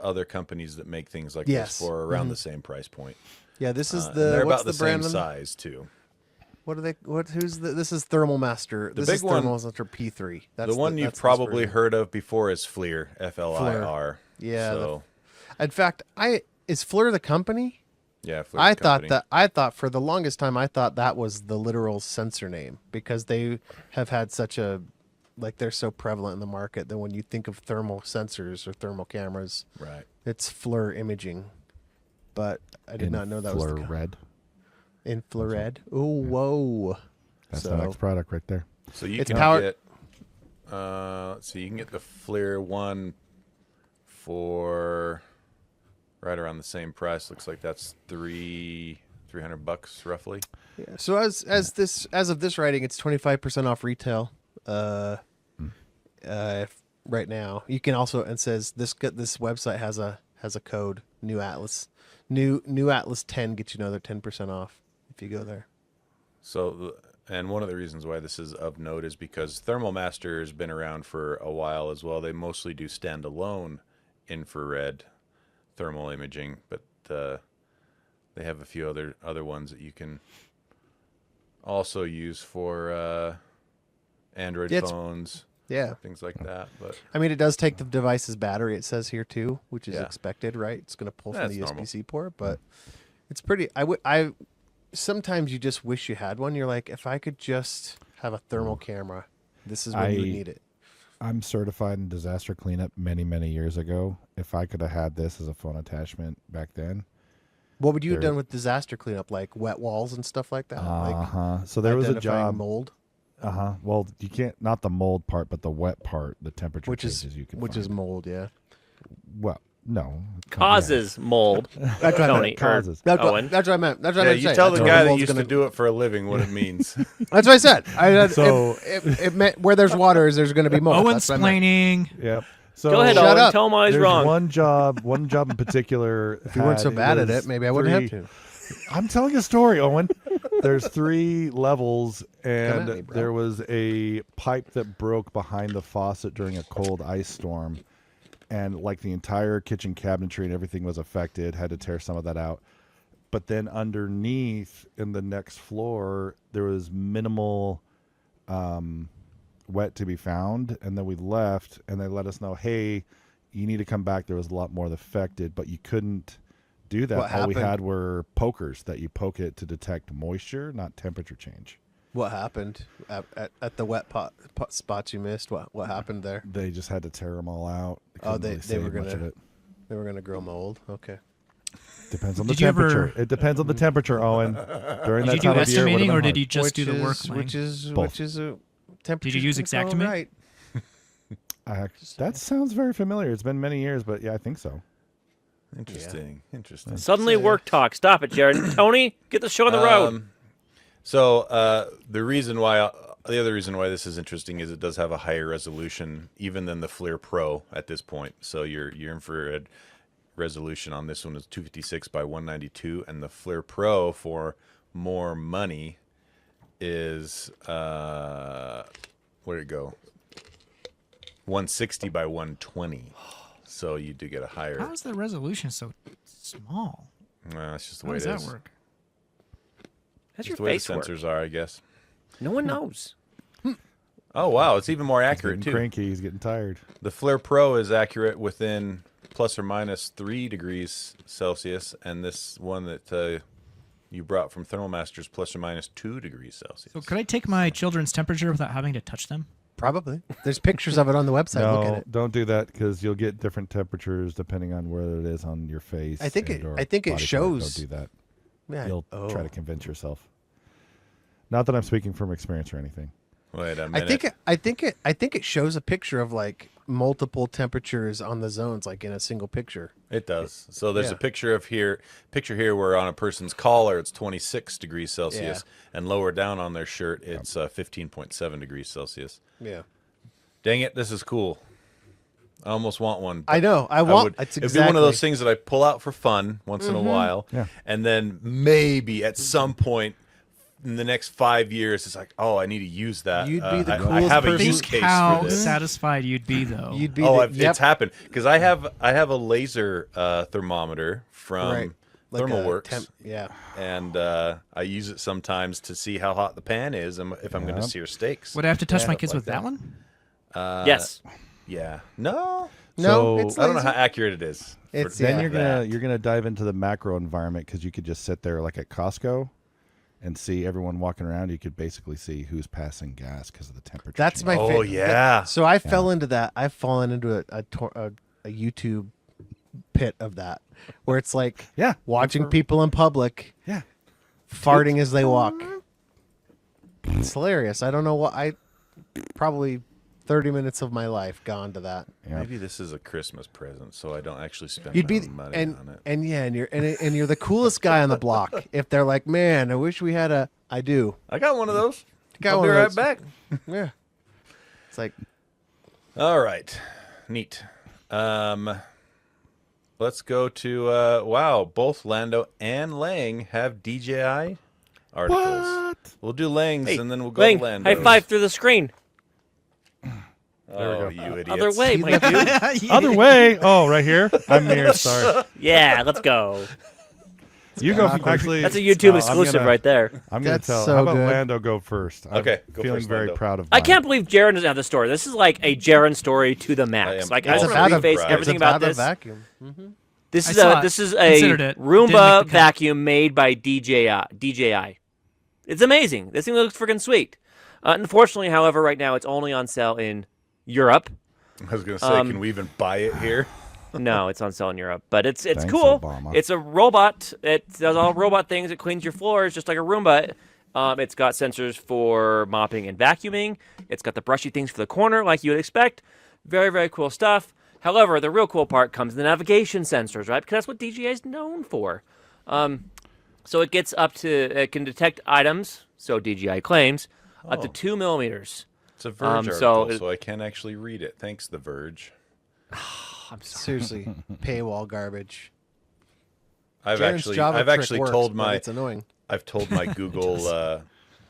A: other companies that make things like
B: Yes.
A: this for around the same price point.
B: Yeah, this is
A: And they're
B: what's
A: about the
B: brand
A: same
B: on them?
A: size too.
B: What are they? This is Thermal Master. This
A: big
B: is
A: one-
B: Thermal Master P3. That's
A: The one you've
B: that's this
A: probably
B: version.
A: heard of before is FLIR, FLIR.
B: Yeah,
A: So
B: In fact, is FLIR the company?
A: yeah, FLIR
B: I thought for the longest time I thought that was the literal sensor name because they have had such a like they're so prevalent in the market that when you think of thermal sensors or thermal cameras,
A: right.
B: it's FLIR Imaging. But I did not know that was the
D: red.
B: infrared. Oh, whoa!
D: That's
B: So-
D: the next product right there.
A: So you
B: It's
A: can
B: powered-
A: get let's see, you can get the FLIR one for right around the same price. Looks like that's $300 roughly.
B: Yeah. So as of this writing, it's 25% off retail. Right now, you can also and says this website has a code new Atlas. New Atlas 10 gets you another 10% off if you go there.
A: So, and one of the reasons why this is of note is because Thermal Master has been around for a while as well. They mostly do standalone infrared thermal imaging, but they have a few other ones that you can also use for Android
B: Yeah, it's-
A: phones,
B: Yeah.
A: things like that. But
B: I mean, it does take the device's battery. It says here too, which is
A: Yeah.
B: expected, right? It's going to pull from
A: That's
B: the
A: normal.
B: USB-C port, but it's pretty. Sometimes you just wish you had one. You're like, if I could just have a thermal camera, this is when you would need it.
D: I'm certified in disaster cleanup many, many years ago. If I could have had this as a phone attachment back then.
B: What would you have
D: There-
B: done with disaster cleanup, like wet walls and stuff like that?
D: So there was a
B: identifying
D: job.
B: mold,
D: Well, you can't, not the mold part, but the wet part, the temperature
B: which is
D: changes you can
B: which
D: find.
B: is mold. Yeah,
D: Well, no.
C: Causes mold.
B: that's what I
C: Tony
B: meant.
D: Causes.
B: That's
C: Owen.
B: what I meant. That's what
A: yeah,
B: I meant.
A: you tell the guy that used to do it for a living what it means.
B: That's what I said.
D: So-
B: it meant where there's water, there's going to be mold.
E: Owen
B: That's what I meant.
E: splaining.
D: Yep. So
C: Go ahead,
B: Shut
C: Owen.
B: up.
C: Tell him why he's
D: there's
C: wrong.
D: one job in particular.
B: If you weren't so bad at it, maybe I wouldn't have to.
D: I'm telling a story, Owen. There's 3 levels, and
B: Come at me, bro.
D: there was a pipe that broke behind the faucet during a cold ice storm, and like the entire kitchen cabinetry and everything was affected. Had to tear some of that out. But then underneath, in the next floor, there was minimal wet to be found, and then we left, and they let us know, hey, you need to come back. There was a lot more affected, but you couldn't do that.
B: What
D: All we
B: happened?
D: had were pokers that you poke it to detect moisture, not temperature change.
B: What happened at the wet pot spots you missed? What happened there?
D: They just had to tear them all out.
B: Oh,
D: couldn't
B: they
D: really save
B: were
D: much of
B: gonna
D: it.
B: they were gonna grow mold. Okay.
D: Depends on the
E: Did you ever-
D: temperature. It depends on the temperature, Owen. During
E: Did
D: that
E: you do
D: time of year, it would've
E: estimating,
D: been
E: or did
D: hard.
E: you just do the work? Lang?
B: Which is
D: Both.
B: a temperature?
E: use Xactimate?
B: Right.
D: That sounds very familiar. It's been many years, but yeah, I think so.
A: Interesting. Interesting.
C: Suddenly work talk. Stop it, Jarron. Tony, get the show on the road.
A: So the other reason why this is interesting is it does have a higher resolution even than the FLIR Pro at this point. So your infrared resolution on this one is 256 by 192, and the FLIR Pro for more money is where did it go? 160 by 120. So you do get a higher.
E: How is the resolution so small?
A: That's just the
E: How
A: way
E: does
A: it
E: that
A: is.
E: work?
C: How's
A: Just
C: your
A: the way the
C: face work?
A: sensors are, I guess.
C: No one knows.
A: Oh wow, it's even more
D: He's
A: accurate
D: getting
A: too.
D: cranky. He's getting tired.
A: The FLIR Pro is accurate within plus or minus 3 degrees Celsius, and this one that you brought from Thermal Masters plus or minus 2 degrees Celsius.
E: So could I take my children's temperature without having to touch them?
B: Probably. There's pictures of it on the website. Look at
D: No,
B: it.
D: don't do that because you'll get different temperatures depending on where it is on your face.
B: I think it
D: and/or
B: it
D: body part.
B: shows.
D: Don't do that.
B: Yeah.
D: You'll
B: oh.
D: try to convince yourself. Not that I'm speaking from experience or anything.
A: Wait a
B: I
A: minute.
B: think it shows a picture of like multiple temperatures on the zones, like in a single picture.
A: It does. So there's
B: Yeah.
A: a picture here where on a person's collar it's 26 degrees Celsius, and lower down on their shirt it's 15.7 degrees Celsius.
B: Yeah.
A: Dang it, this is cool. I almost want one.
B: I know. I want.
A: would,
B: It's
A: it'd be one of those
B: exactly-
A: things that I pull out for fun once in a while,
D: Yeah.
A: and then maybe at some point in the next 5 years, it's like, oh, I need to use that.
B: You'd be the
A: I
B: coolest
A: have a
B: person.
A: use
E: Think
A: case
E: how
A: for this.
E: satisfied you'd be, though.
B: You'd be.
A: Oh,
B: the, yep.
A: it's happened because I have a laser thermometer from
B: Right. Like a
A: ThermalWorks,
B: yeah.
A: and I use it sometimes to see how hot the pan is and if I'm going to
D: Yeah.
A: sear steaks.
E: Would I have to touch
A: Yeah,
E: my
A: stuff
E: kids
A: like
E: with that one?
C: Yes.
A: Yeah. No.
B: No,
D: So-
B: it's
A: I don't know
B: laser.
A: how accurate it is.
B: It's-
A: for
B: Yeah,
D: Then
A: that.
D: you're gonna dive into the macro environment because you could just sit there like at Costco and see everyone walking around. You could basically see who's passing gas because of the temperature.
B: That's my.
D: change.
A: Oh, yeah.
B: So I fell into that. I've fallen into a YouTube pit of that, where it's like
D: Yeah.
B: watching people in public
D: Yeah.
B: farting as they walk. It's hilarious. I don't know what I probably 30 minutes of my life gone to that.
D: Yeah.
A: Maybe this is a Christmas present, so I don't actually spend
B: You'd
A: my
B: be
A: own money
B: and
A: on it.
B: and yeah, and you're the coolest guy on the block. If they're like, man, I wish we had a. I do.
A: I got one of those.
B: Got
A: I'll
B: one
A: be
B: of
A: right
B: those.
A: back.
B: Yeah. It's like
A: All right. Neat. Let's go to wow, both Lando and Lang have DJI articles.
D: What?
A: We'll do Lang's
C: Hey,
A: and then we'll go
C: Lang,
A: to Lando's.
C: high five through the screen.
A: Oh, you idiots.
C: Other way, my dude.
D: Other way. Oh, right here. I'm here. Sorry.
C: Yeah, let's go.
D: You go. Actually,
C: That's a YouTube
D: I'm
C: exclusive
D: gonna-
C: right there.
D: I'm gonna
B: That's
D: tell.
B: so
D: How about
B: good.
D: Lando go first?
A: Okay,
D: I'm
A: go
D: feeling
A: first,
D: very
A: Lando.
D: proud of.
C: I
D: mine.
C: can't believe Jarron doesn't have the story. This is like a Jarron story to the
A: I
C: max.
A: am
C: Like I
A: also
C: just
B: about
C: want
B: a-
C: to preface
A: it's
C: everything
B: it's
C: about
B: a
C: this.
B: vacuum.
C: This
E: I
C: is
E: saw
C: a
E: it.
C: this is a
E: Considered it. Didn't make
C: Roomba
E: the cut.
C: vacuum made by DJI. It's amazing. This thing looks freaking sweet. Unfortunately, however, right now it's only on sale in Europe.
A: I was going to say, can we even buy it here?
C: No, it's on sale in Europe, but it's
D: Thanks,
C: cool.
D: Obama.
C: It's a robot. It does all robot things. It cleans your floors just like a Roomba. It's got sensors for mopping and vacuuming. It's got the brushy things for the corner, like you would expect. Very, very cool stuff. However, the real cool part comes in the navigation sensors, right? Because that's what DJI is known for. So it gets up to, it can detect items, so DJI claims, up to 2 millimeters.
A: It's a Verge
C: so
A: article,
C: it-
A: so I can't actually read it. Thanks, The Verge.
B: Seriously, paywall garbage.
A: I've
B: Jarron's
A: actually,
B: Java
A: I've
B: trick
A: actually
B: works,
A: told
B: but
A: my,
B: it's annoying.
A: I've told my Google,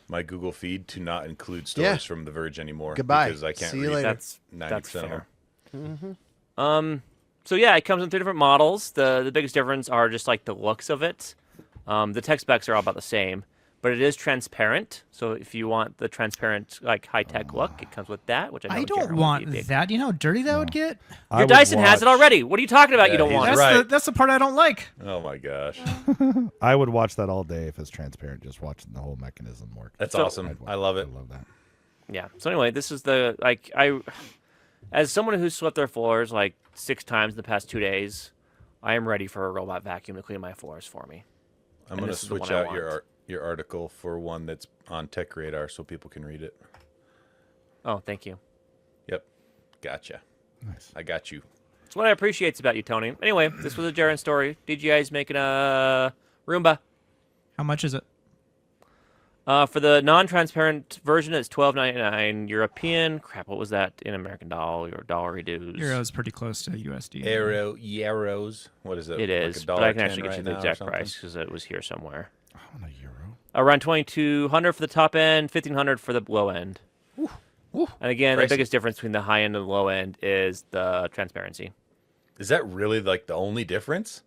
A: my Google feed to not include stories
B: Yeah.
A: from The Verge anymore.
B: Goodbye.
A: Because I can't
B: See you
A: read
B: later.
C: That's
A: 90% of
C: fair.
A: them.
C: So yeah, it comes in 3 different models. The biggest difference are just like the looks of it. The tech specs are all about the same, but it is transparent. So if you want the transparent, like high-tech look, it comes with that, which I know
E: I
C: Jarron
E: don't
C: would
E: want
C: be big.
E: that. Do you know how dirty that would get?
C: Your Dyson has it already. What are you talking about?
A: Yeah,
C: You don't
A: he's
C: want it.
A: right.
E: That's the part I don't like.
A: Oh my gosh,
D: I would watch that all day if it's transparent, just watching the whole mechanism work.
A: that's
C: So-
A: awesome. I love it.
D: I love that.
C: Yeah. So anyway, this is the as someone who's swept their floors like 6 times in the past 2 days, I am ready for a robot vacuum to clean my floors for me.
A: I'm
C: And
A: going to
C: this is the
A: switch
C: one I
A: out
C: want.
A: your article for one that's on Tech Radar so people can read it.
C: Oh, thank you.
A: Yep, gotcha.
D: Nice.
A: I got you.
C: That's what I appreciate about you, Tony. Anyway, this was a Jarron story. DJI's making a Roomba.
E: How much is it?
C: For the non-transparent version, it's $12.99 European. Crap, what was that in American dollar or dollar reduce?
E: Euro's pretty close to USD.
A: Euros. What is it?
C: It
A: like
C: is,
A: $1.10
C: but I can actually get
A: right
C: you the
A: now or
C: exact
A: something?
C: price because it was here somewhere.
D: I want a euro.
C: Around $2,200 for the top end, $1,500 for the low end. And again,
A: Pricey.
C: the biggest difference between the high end and the low end is the transparency.
A: Is that really like the only difference?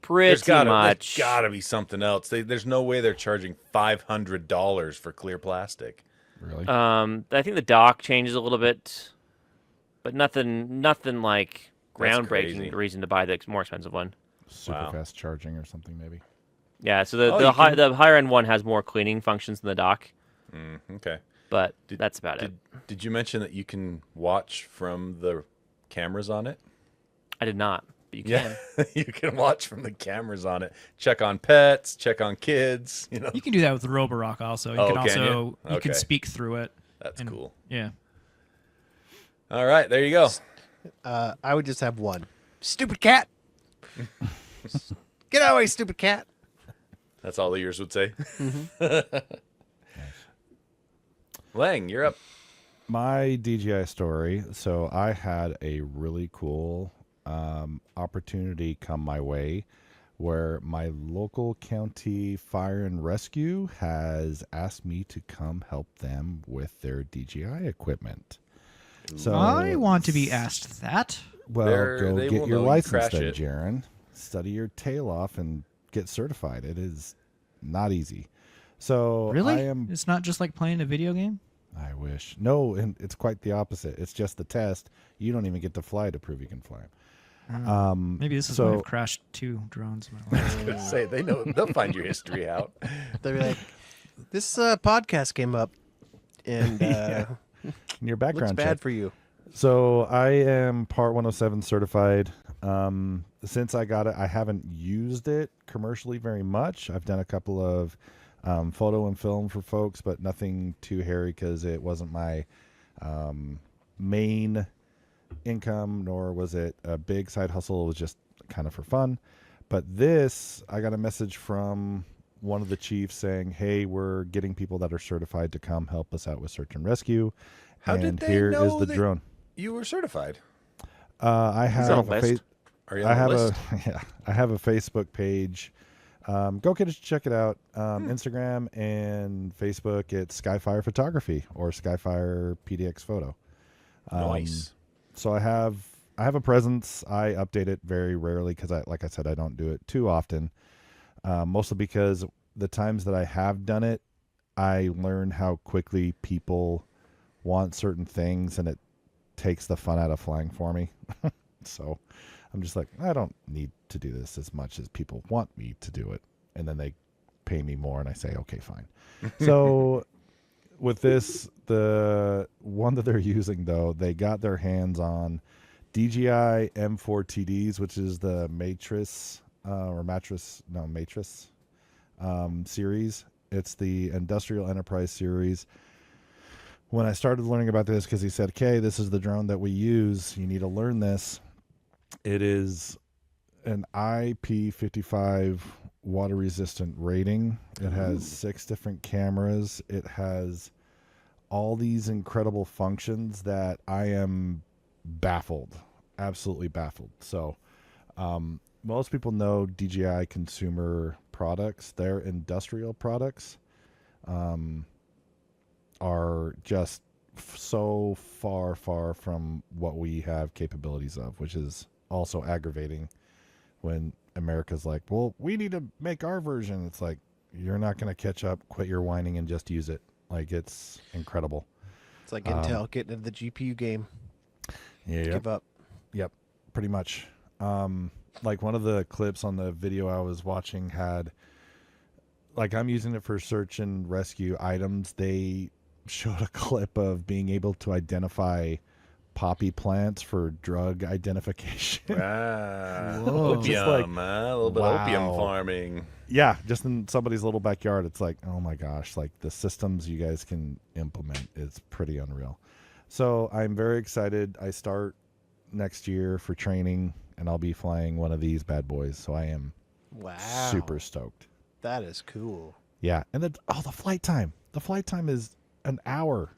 C: Pretty much.
A: There's gotta be something else. There's no way they're charging $500 for clear plastic.
D: Really?
C: I think the dock changes a little bit, but nothing like
A: That's
C: groundbreaking
A: crazy.
C: reason to buy the more expensive one.
D: Super
A: Wow.
D: fast charging or something, maybe.
C: Yeah, so the
A: Oh,
C: the,
A: you
C: high,
A: can-
C: the higher end one has more cleaning functions than the dock,
A: Okay.
C: but that's about it.
A: Did you mention that you can watch from the cameras on it?
C: I did not, but you can.
A: Yeah, you can watch from the cameras on it. Check on pets. Check on kids. You know,
E: You can do that with the Roborock also. You
A: Oh,
E: can
A: can you?
E: also you
A: Okay.
E: can speak through it.
A: that's
E: and-
A: cool.
E: Yeah.
A: All right, there you go.
B: I would just have one. Stupid cat. Get out of the way, stupid cat.
A: That's all the yours would say. Lang, you're up.
D: My DJI story. So I had a really cool opportunity come my way where my local county fire and rescue has asked me to come help them with their DJI equipment. So
E: I want to be asked that.
D: well, go
A: they
D: get
A: will
D: your
A: know you
D: license
A: crash
D: then,
A: it.
D: Jarron. Study your tail off and get certified. It is not easy. So
E: Really?
D: I am
E: It's not just like playing a video game.
D: I wish. No, and it's quite the opposite. It's just the test. You don't even get to fly to prove you can fly 'em.
E: Maybe this is
D: so-
E: why I've crashed 2 drones in my life.
A: Say they know they'll find your history out.
B: They'll be like, this podcast came up, and
D: In your
B: looks
D: background
B: bad
D: check.
B: for you.
D: So I am Part 107 certified. Since I got it, I haven't used it commercially very much. I've done a couple of photo and film for folks, but nothing too hairy because it wasn't my main income, nor was it a big side hustle. It was just kind of for fun. But this, I got a message from one of the chiefs saying, "Hey, we're getting people that are certified to come help us out with search and rescue."
A: How did
D: and
A: they
D: here is
A: know
D: the
A: that-
D: drone.
A: You were certified.
D: I have
C: on a
D: a
C: list?
A: Are you on the list?
D: I have a Facebook page. Go check it out. Instagram and Facebook. It's Skyfire Photography or Skyfire PDX Photo.
A: Nice.
D: So I have a presence. I update it very rarely because like I said, I don't do it too often. Mostly because the times that I have done it, I learn how quickly people want certain things, and it takes the fun out of flying for me. So I'm just like, I don't need to do this as much as people want me to do it. And then they pay me more and I say, okay, fine. So with this, the one that they're using though, they got their hands on DJI M4 TDs, which is the Matrix series. It's the Industrial Enterprise series. When I started learning about this, because he said, okay, this is the drone that we use, you need to learn this. It is an IP55 water resistant rating. It has 6 different cameras. It has all these incredible functions that I am baffled, absolutely baffled. So most people know DJI consumer products. Their industrial products are just so far from what we have capabilities of, which is also aggravating when America's like, well, we need to make our version. It's like, you're not going to catch up. Quit your whining and just use it. Like, it's incredible.
B: It's like Intel getting into the GPU game.
D: Yeah,
B: Give up.
D: Yep, pretty much. Like one of the clips on the video I was watching had, like, I'm using it for search and rescue items. They showed a clip of being able to identify poppy plants for drug identification.
A: Ah,
E: Whoa.
A: opium,
D: Like,
A: a little bit of opium
D: wow.
A: farming.
D: Yeah, just in somebody's little backyard. It's like, oh my gosh, like the systems you guys can implement is pretty unreal. So I'm very excited. I start next year for training, and I'll be flying one of these bad boys. So I am
B: Wow.
D: super stoked.
B: That is cool.
D: Yeah, and then the flight time. The flight time is an hour.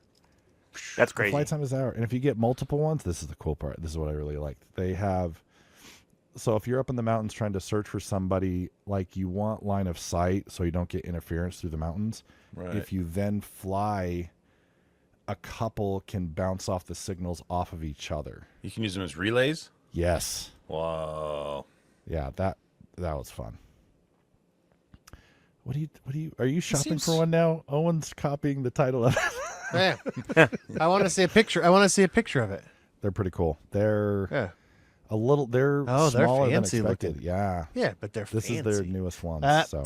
C: That's
D: The
C: crazy.
D: flight time is an hour, and if you get multiple ones, this is the cool part. This is what I really liked. They have. So if you're up in the mountains trying to search for somebody, like, you want line of sight so you don't get interference through the mountains.
A: Right.
D: If you then fly, a couple can bounce off the signals off of each other.
A: You can use them as relays.
D: Yes.
A: Wow.
D: Yeah, that was fun. Are you shopping
E: seems-
D: for one now? Owen's copying the title of it.
B: Yeah. I want to see a picture. I want to see a picture of it.
D: They're pretty cool. They're
B: Yeah.
D: they're
B: Oh, they're
D: smaller than
B: fancy
D: expected.
B: looking.
D: Yeah.
B: Yeah, but they're
D: This
B: fancy.
D: is their newest ones. So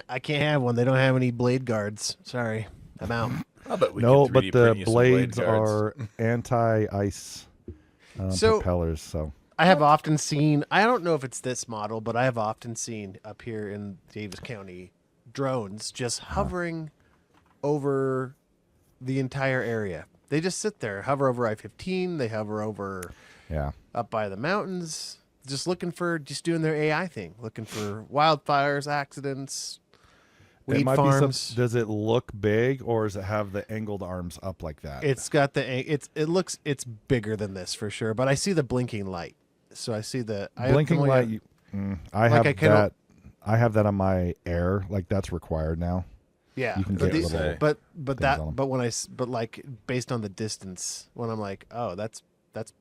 B: I can't have one. They don't have any blade guards. Sorry. I'm out.
A: I bet we
D: no,
A: could
D: but
A: 3D
D: the
A: print you some blade
D: blades
A: guards.
D: are anti-ice
B: So-
D: propellers. So
B: I have often seen, I don't know if it's this model, but I have often seen up here in Davis County drones just hovering over the entire area. They just sit there, hover over I-15. They hover over
D: yeah,
B: up by the mountains, just doing their AI thing, looking for wildfires, accidents,
D: it
B: weed
D: might
B: farms.
D: be does it look big, or does it have the angled arms up like that?
B: It's got it's bigger than this for sure, but I see the blinking light. So I see the
D: blinking light. I have
B: I can-
D: that. I have that on my Air. Like, that's required now.
B: Yeah,
D: You can
B: but
D: get
A: little
B: but
D: things
B: that
D: on 'em.
B: but when but like based on the distance, when I'm like, oh, that's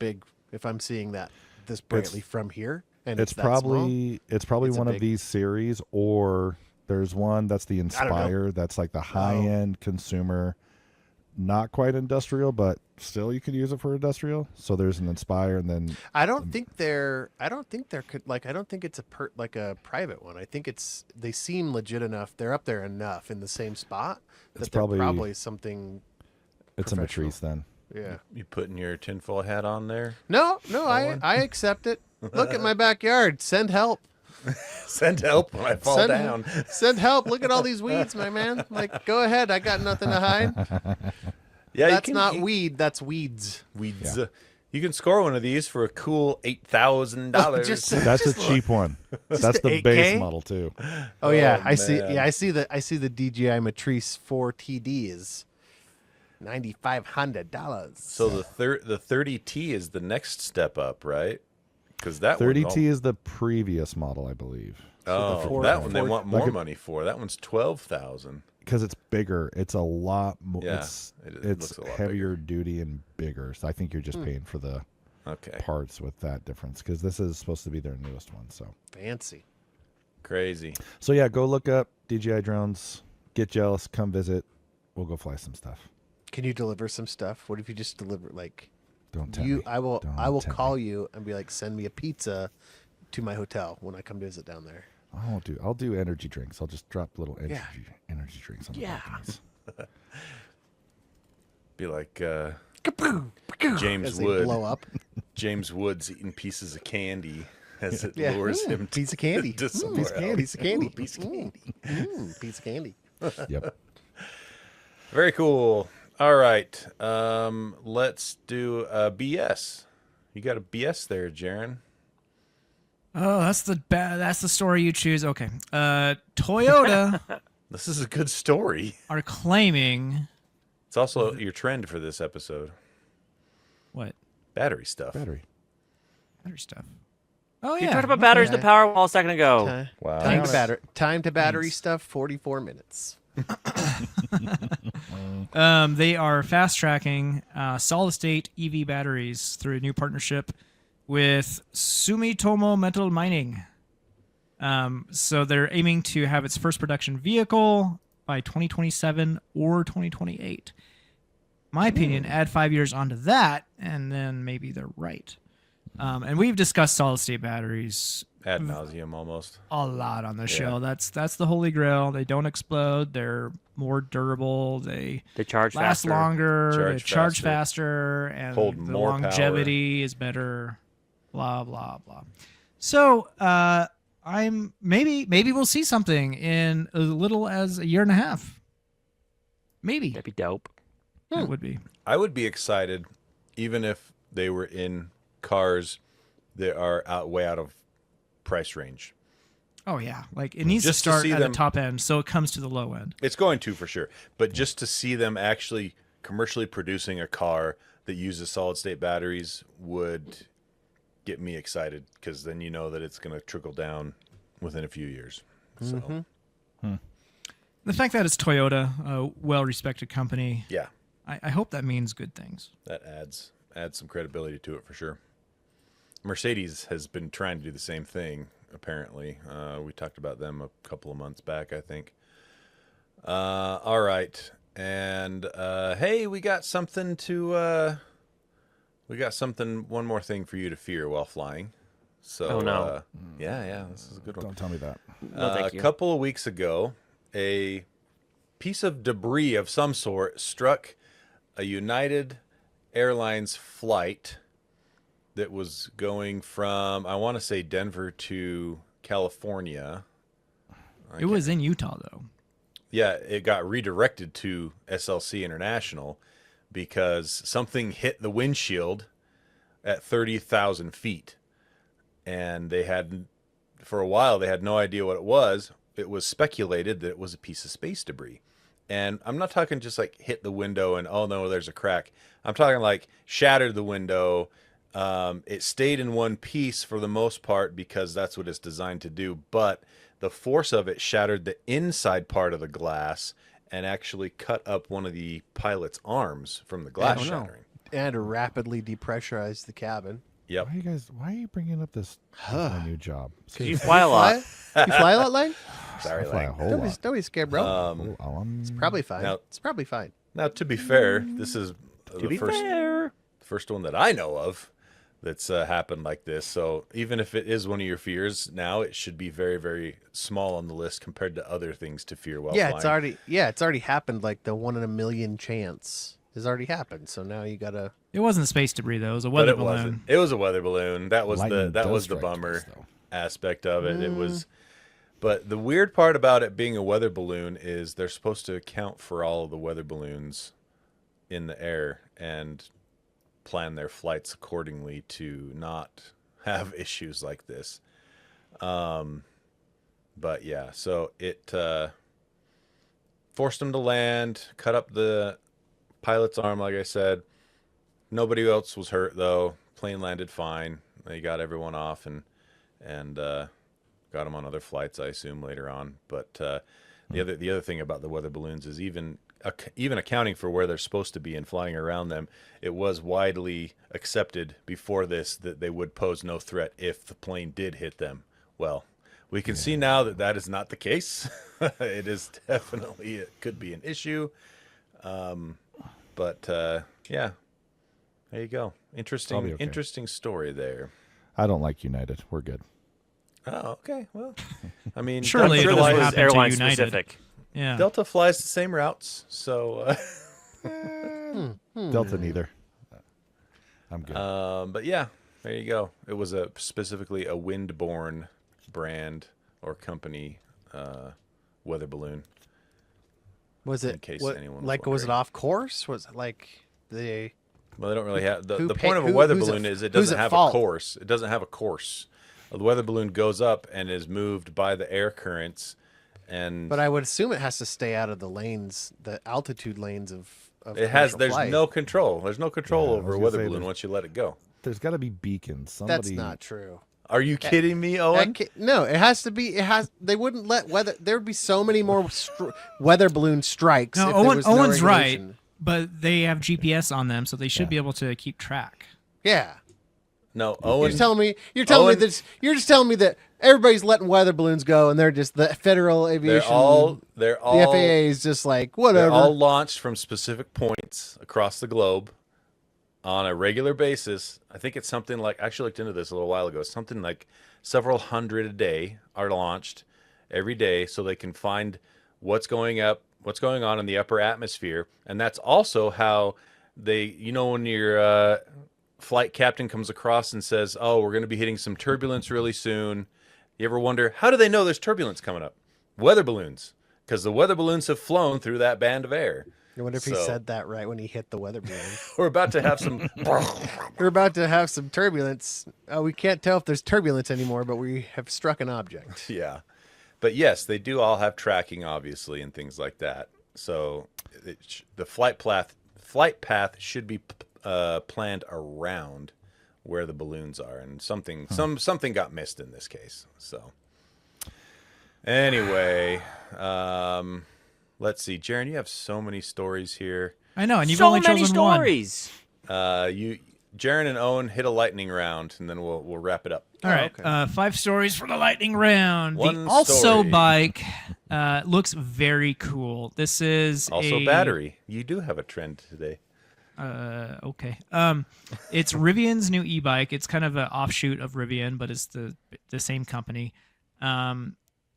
B: big. If I'm seeing that this brightly from here, and
D: It's
B: that small,
D: probably
B: it's a
D: one of
B: big-
D: these series, or there's one that's the
B: don't know.
D: Inspire. That's like the high end consumer, not quite industrial, but still you could use it for industrial. So there's an Inspire, and then
B: I don't think it's a private one. I think they seem legit enough. They're up there enough in the same spot that
D: It's
B: they're
D: probably-
B: probably something.
D: it's a
B: Professional.
D: Matrice then.
B: Yeah.
A: You putting your tinfoil hat on there?
B: No, I accept it. Look at my backyard. Send help.
A: Send help when I fall down.
B: Send help. Look at all these weeds, my man. Like, go ahead. I got nothing to hide.
A: Yeah,
B: That's not weed. That's weeds.
A: weeds. You can score one of these for a cool $8,000.
B: Just-
D: That's a cheap one. That's the
B: 8K?
D: base model too.
B: Oh yeah,
A: Oh,
B: I see.
A: man.
B: Yeah, I see the DJI Matrice 4TD is $9,500.
A: So the 30T is the next step up, right? Because that
D: 30T is the previous model, I believe,
A: Oh,
B: four-
A: that one they
B: four-
A: want more
D: like a-
A: money for. That one's 12,000.
D: because it's bigger. It's a lot more.
A: Yeah,
D: it's
A: it
D: it's
A: looks a lot
D: heavier duty and bigger. So I think you're just paying for the
A: Okay,
D: parts with that difference, because this is supposed to be their newest one.
B: Fancy.
A: crazy.
D: So yeah, go look up DJI drones. Get jealous. Come visit. We'll go fly some stuff.
B: Can you deliver some stuff? What if you just deliver like
D: Don't tempt
B: you?
D: me.
B: I will.
D: Don't
B: I will
D: tempt
B: call
D: me.
B: you and be like, send me a pizza to my hotel when I come visit down there.
D: I'll do energy drinks. I'll just drop little energy
B: Yeah.
D: drinks on the
B: Yeah.
D: balconies.
A: Be like
B: Kaboom!
A: James
B: As they
A: Wood.
B: blow up.
A: James Wood's eating pieces of candy as it
B: Yeah.
A: lures him
B: Piece of candy.
A: to
B: Piece
A: somewhere
B: of candy.
A: else.
B: Piece of candy.
A: Ooh, piece of candy.
B: Piece of candy.
D: Yep.
A: Very cool. All right, let's do BS. You got a BS there, Jarron.
E: Oh, that's the story you choose. Okay. Toyota
A: This is a good story.
E: are claiming
A: It's also your trend for this episode.
E: what?
A: Battery stuff.
D: Battery.
E: Battery stuff. Oh
C: You
E: yeah.
C: talked about batteries in
B: okay.
C: the Powerwall a second ago.
A: Wow.
B: Time to battery stuff. 44 minutes.
E: They are fast tracking solid state EV batteries through a new partnership with Sumitomo Metal Mining. So they're aiming to have its first production vehicle by 2027 or 2028. My opinion, add 5 years onto that, and then maybe they're right. And we've discussed solid-state batteries
A: Ad nauseum almost.
E: a lot on the show. That's the holy grail. They don't explode. They're more durable. They
C: charge
E: last
C: faster.
A: Charge
E: they charge
A: faster.
E: faster, and
A: Hold
E: the
A: more
E: longevity is better. Blah blah blah. So I'm maybe we'll see something in as little as a year and a half. Maybe
C: That'd be dope.
E: it would be.
A: I would be excited, even if they were in cars that are way out of price range.
E: Oh yeah, like it needs
A: Just
E: to
A: to
E: start
A: see
E: at
A: them-
E: the top end, so it comes to the low end.
A: It's going to for sure, but just to see them actually commercially producing a car that uses solid state batteries would get me excited, because then you know that it's going to trickle down within a few years. So
E: The fact that it's Toyota, a well-respected company,
A: yeah,
E: I hope that means good things.
A: that adds some credibility to it for sure. Mercedes has been trying to do the same thing, apparently. We talked about them a couple of months back, I think. All right. And hey, we got one more thing for you to fear while flying. So,
C: Oh, no.
A: Yeah, this is a good one.
D: Don't tell me that.
C: No, thank you.
A: A couple of weeks ago, a piece of debris of some sort struck a United Airlines flight that was going from, I want to say, Denver to California.
E: It was in Utah though.
A: Yeah, it got redirected to SLC International because something hit the windshield at 30,000 feet. And for a while, they had no idea what it was. It was speculated that it was a piece of space debris. And I'm not talking just like hit the window and, oh no, there's a crack. I'm talking like shattered the window. It stayed in one piece for the most part because that's what it's designed to do. But the force of it shattered the inside part of the glass and actually cut up one of the pilot's arms from the glass shattering.
B: And rapidly depressurized the cabin.
A: Yep.
D: Why are you bringing up this as my new job?
C: Because you fly a lot.
B: You fly a lot, Lane?
A: Sorry,
D: I fly a
A: Lang.
D: whole
B: Don't be,
D: lot.
B: don't be scared, bro. It's probably fine.
A: Now-
B: It's probably fine.
A: Now, to be fair, this is
C: To be fair.
A: the first one that I know of that's happened like this. So even if it is one of your fears now, it should be very, very small on the list compared to other things to fear while
B: Yeah,
A: flying.
B: it's already happened. Like the 1 in a million chance has already happened. So now you gotta.
E: It wasn't space debris though. It was a
A: But
E: weather
A: it
E: balloon.
A: wasn't. It was a weather balloon. That was
D: Lightning
A: the
D: does strike
A: bummer
D: twice, though.
A: aspect of it. It was, but the weird part about it being a weather balloon is they're supposed to account for all of the weather balloons in the air and plan their flights accordingly to not have issues like this. But yeah, so it forced them to land, cut up the pilot's arm, like I said. Nobody else was hurt though. Plane landed fine. They got everyone off and got them on other flights, I assume, later on. But the other thing about the weather balloons is even accounting for where they're supposed to be and flying around them, it was widely accepted before this that they would pose no threat if the plane did hit them. Well, we can see now that that is not the case. It is definitely, it could be an issue. But yeah, there you go.
D: I'll be okay.
A: Interesting story there.
D: I don't like United. We're good.
A: Oh, okay. Well, I mean,
E: Surely
C: I'm
E: it
C: sure
E: doesn't
C: this was
E: happen to
C: airline
E: United.
C: specific.
E: Yeah.
A: Delta flies the same routes, so.
D: Delta neither. I'm good.
A: But yeah, there you go. It was specifically a Windborne brand or company weather balloon.
B: Was
A: In
B: it
A: case
B: what,
A: anyone was
B: like? Was it
A: wondering.
B: off course? Was it like the?
A: Well, they don't really have the
B: who
A: point
B: pay-
A: of a
B: who-
A: weather
B: who's
A: balloon
B: at-
A: is it
B: who's
A: doesn't
B: at
A: have
B: fault?
A: a course. It doesn't have a course. The weather balloon goes up and is moved by the air currents, and
B: But I would assume it has to stay out of the lanes, the altitude lanes of.
A: it has.
B: commercial
A: There's
B: flight.
A: no control. There's no control
D: Yeah, I
A: over
D: was
A: a
D: gonna
A: weather
D: say
A: balloon
D: there's-
A: once you let it go.
D: There's got to be beacons.
B: That's
D: Somebody.
B: not true.
A: Are you kidding me, Owen?
B: No, it has to be. It has. They wouldn't let weather. There would be so many more weather balloon strikes.
E: No,
B: if there was no
E: Owen's right,
B: regulation.
E: but they have GPS on them, so they should
D: Yeah.
E: be able to keep track.
B: Yeah.
A: No,
B: You're
A: Owen.
B: just telling me. You're telling
A: Owen-
B: me that. You're just telling me that everybody's letting weather balloons go, and they're just the Federal Aviation.
A: They're all
B: the FAA is just like
A: They're
B: whatever.
A: all launched from specific points across the globe on a regular basis. I think it's something like, I actually looked into this a little while ago, something like several hundred a day are launched every day so they can find what's going on in the upper atmosphere. And that's also how when your flight captain comes across and says, oh, we're going to be hitting some turbulence really soon. You ever wonder, how do they know there's turbulence coming up? Weather balloons. Because the weather balloons have flown through that band of air.
B: I wonder if he said that right when he hit the weather balloon.
A: We're about to have some.
B: We're about to have some turbulence. We can't tell if there's turbulence anymore, but we have struck an object.
A: Yeah, but yes, they do all have tracking, obviously, and things like that. So the flight path should be planned around where the balloons are, and something got missed in this case. So anyway. Let's see, Jarron, you have so many stories here.
E: I know, and you've
C: so
E: only
C: many
E: chosen
C: stories.
A: Jarron and Owen hit a lightning round, and then we'll wrap it up.
E: one. All right,
B: okay.
E: 5 stories for the lightning round.
A: One
E: The Also
A: story.
E: bike looks very cool. This is
A: Also, battery. You do have a trend today.
E: Okay. It's Rivian's new e-bike. It's kind of an offshoot of Rivian, but it's the same company.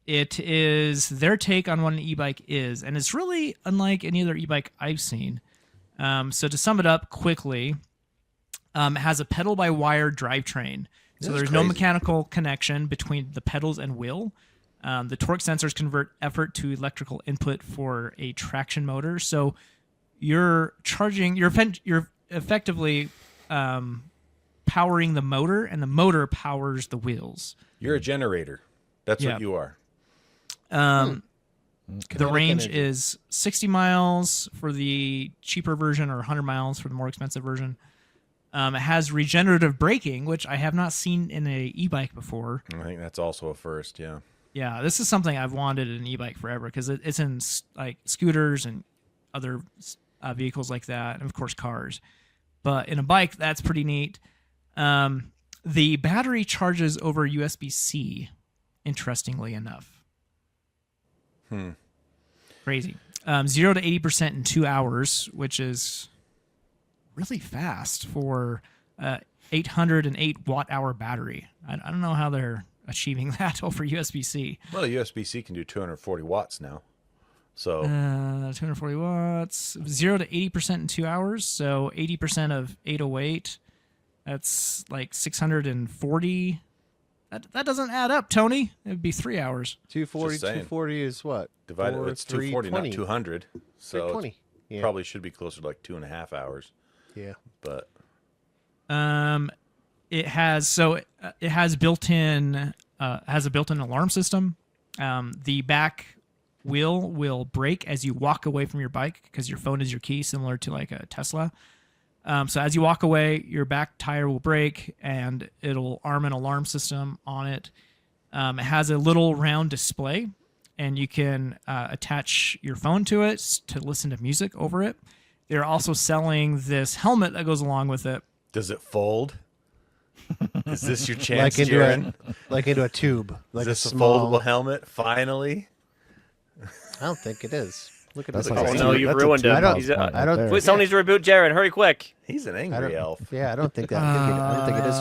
E: It is their take on what an e-bike is, and it's really unlike any other e-bike I've seen. So to sum it up quickly, it has a pedal-by-wire drivetrain. So there's no mechanical connection between the pedals and wheel. The torque sensors convert effort to electrical input for a traction motor. So you're effectively powering the motor, and the motor powers the wheels.
A: You're a generator. That's
E: Yeah.
A: what you are.
E: The
B: Kinetic
E: range
B: energy.
E: is 60 miles for the cheaper version or 100 miles for the more expensive version. It has regenerative braking, which I have not seen in a e-bike before.
A: I think that's also a first, yeah.
E: Yeah, this is something I've wanted in an e-bike forever because it's in like scooters and other vehicles like that, and of course cars. But in a bike, that's pretty neat. The battery charges over USB-C, interestingly enough. Crazy. 0 to 80% in 2 hours, which is really fast for 808 watt-hour battery. I don't know how they're achieving that over USB-C.
A: Well, USB-C can do 240 watts now. So
E: 240 watts. 0 to 80% in 2 hours, so 80% of 808. That's like 640. That doesn't add up, Tony. It would be 3 hours.
B: 240.
A: Just saying.
B: 240 is what?
A: divided, it's 240, not 200. So
B: 320.
A: it
B: Yeah.
A: probably should be closer to like 2.5 hours.
B: Yeah.
A: But
E: It has built-in has a built-in alarm system. The back wheel will brake as you walk away from your bike because your phone is your key, similar to like a Tesla. So as you walk away, your back tire will brake and it'll arm an alarm system on it. It has a little round display, and you can attach your phone to it to listen to music over it. They're also selling this helmet that goes along with it.
A: does it fold? Is this your chance, Jarron?
B: Like into a tube. Like
A: Is this
B: a
A: a
B: small.
A: foldable helmet? Finally?
B: I don't think it is. Look at
D: That's
B: this.
D: like
C: Oh
D: a
C: no,
D: two-
C: you've
D: that's a
C: ruined him.
D: 2,000
C: He's,
D: point
B: I don't-
D: there.
C: Wait, someone needs to reboot Jarron. Hurry quick.
A: He's an
B: I
A: angry
B: don't,
A: elf.
B: yeah, I don't think that. I don't think it is,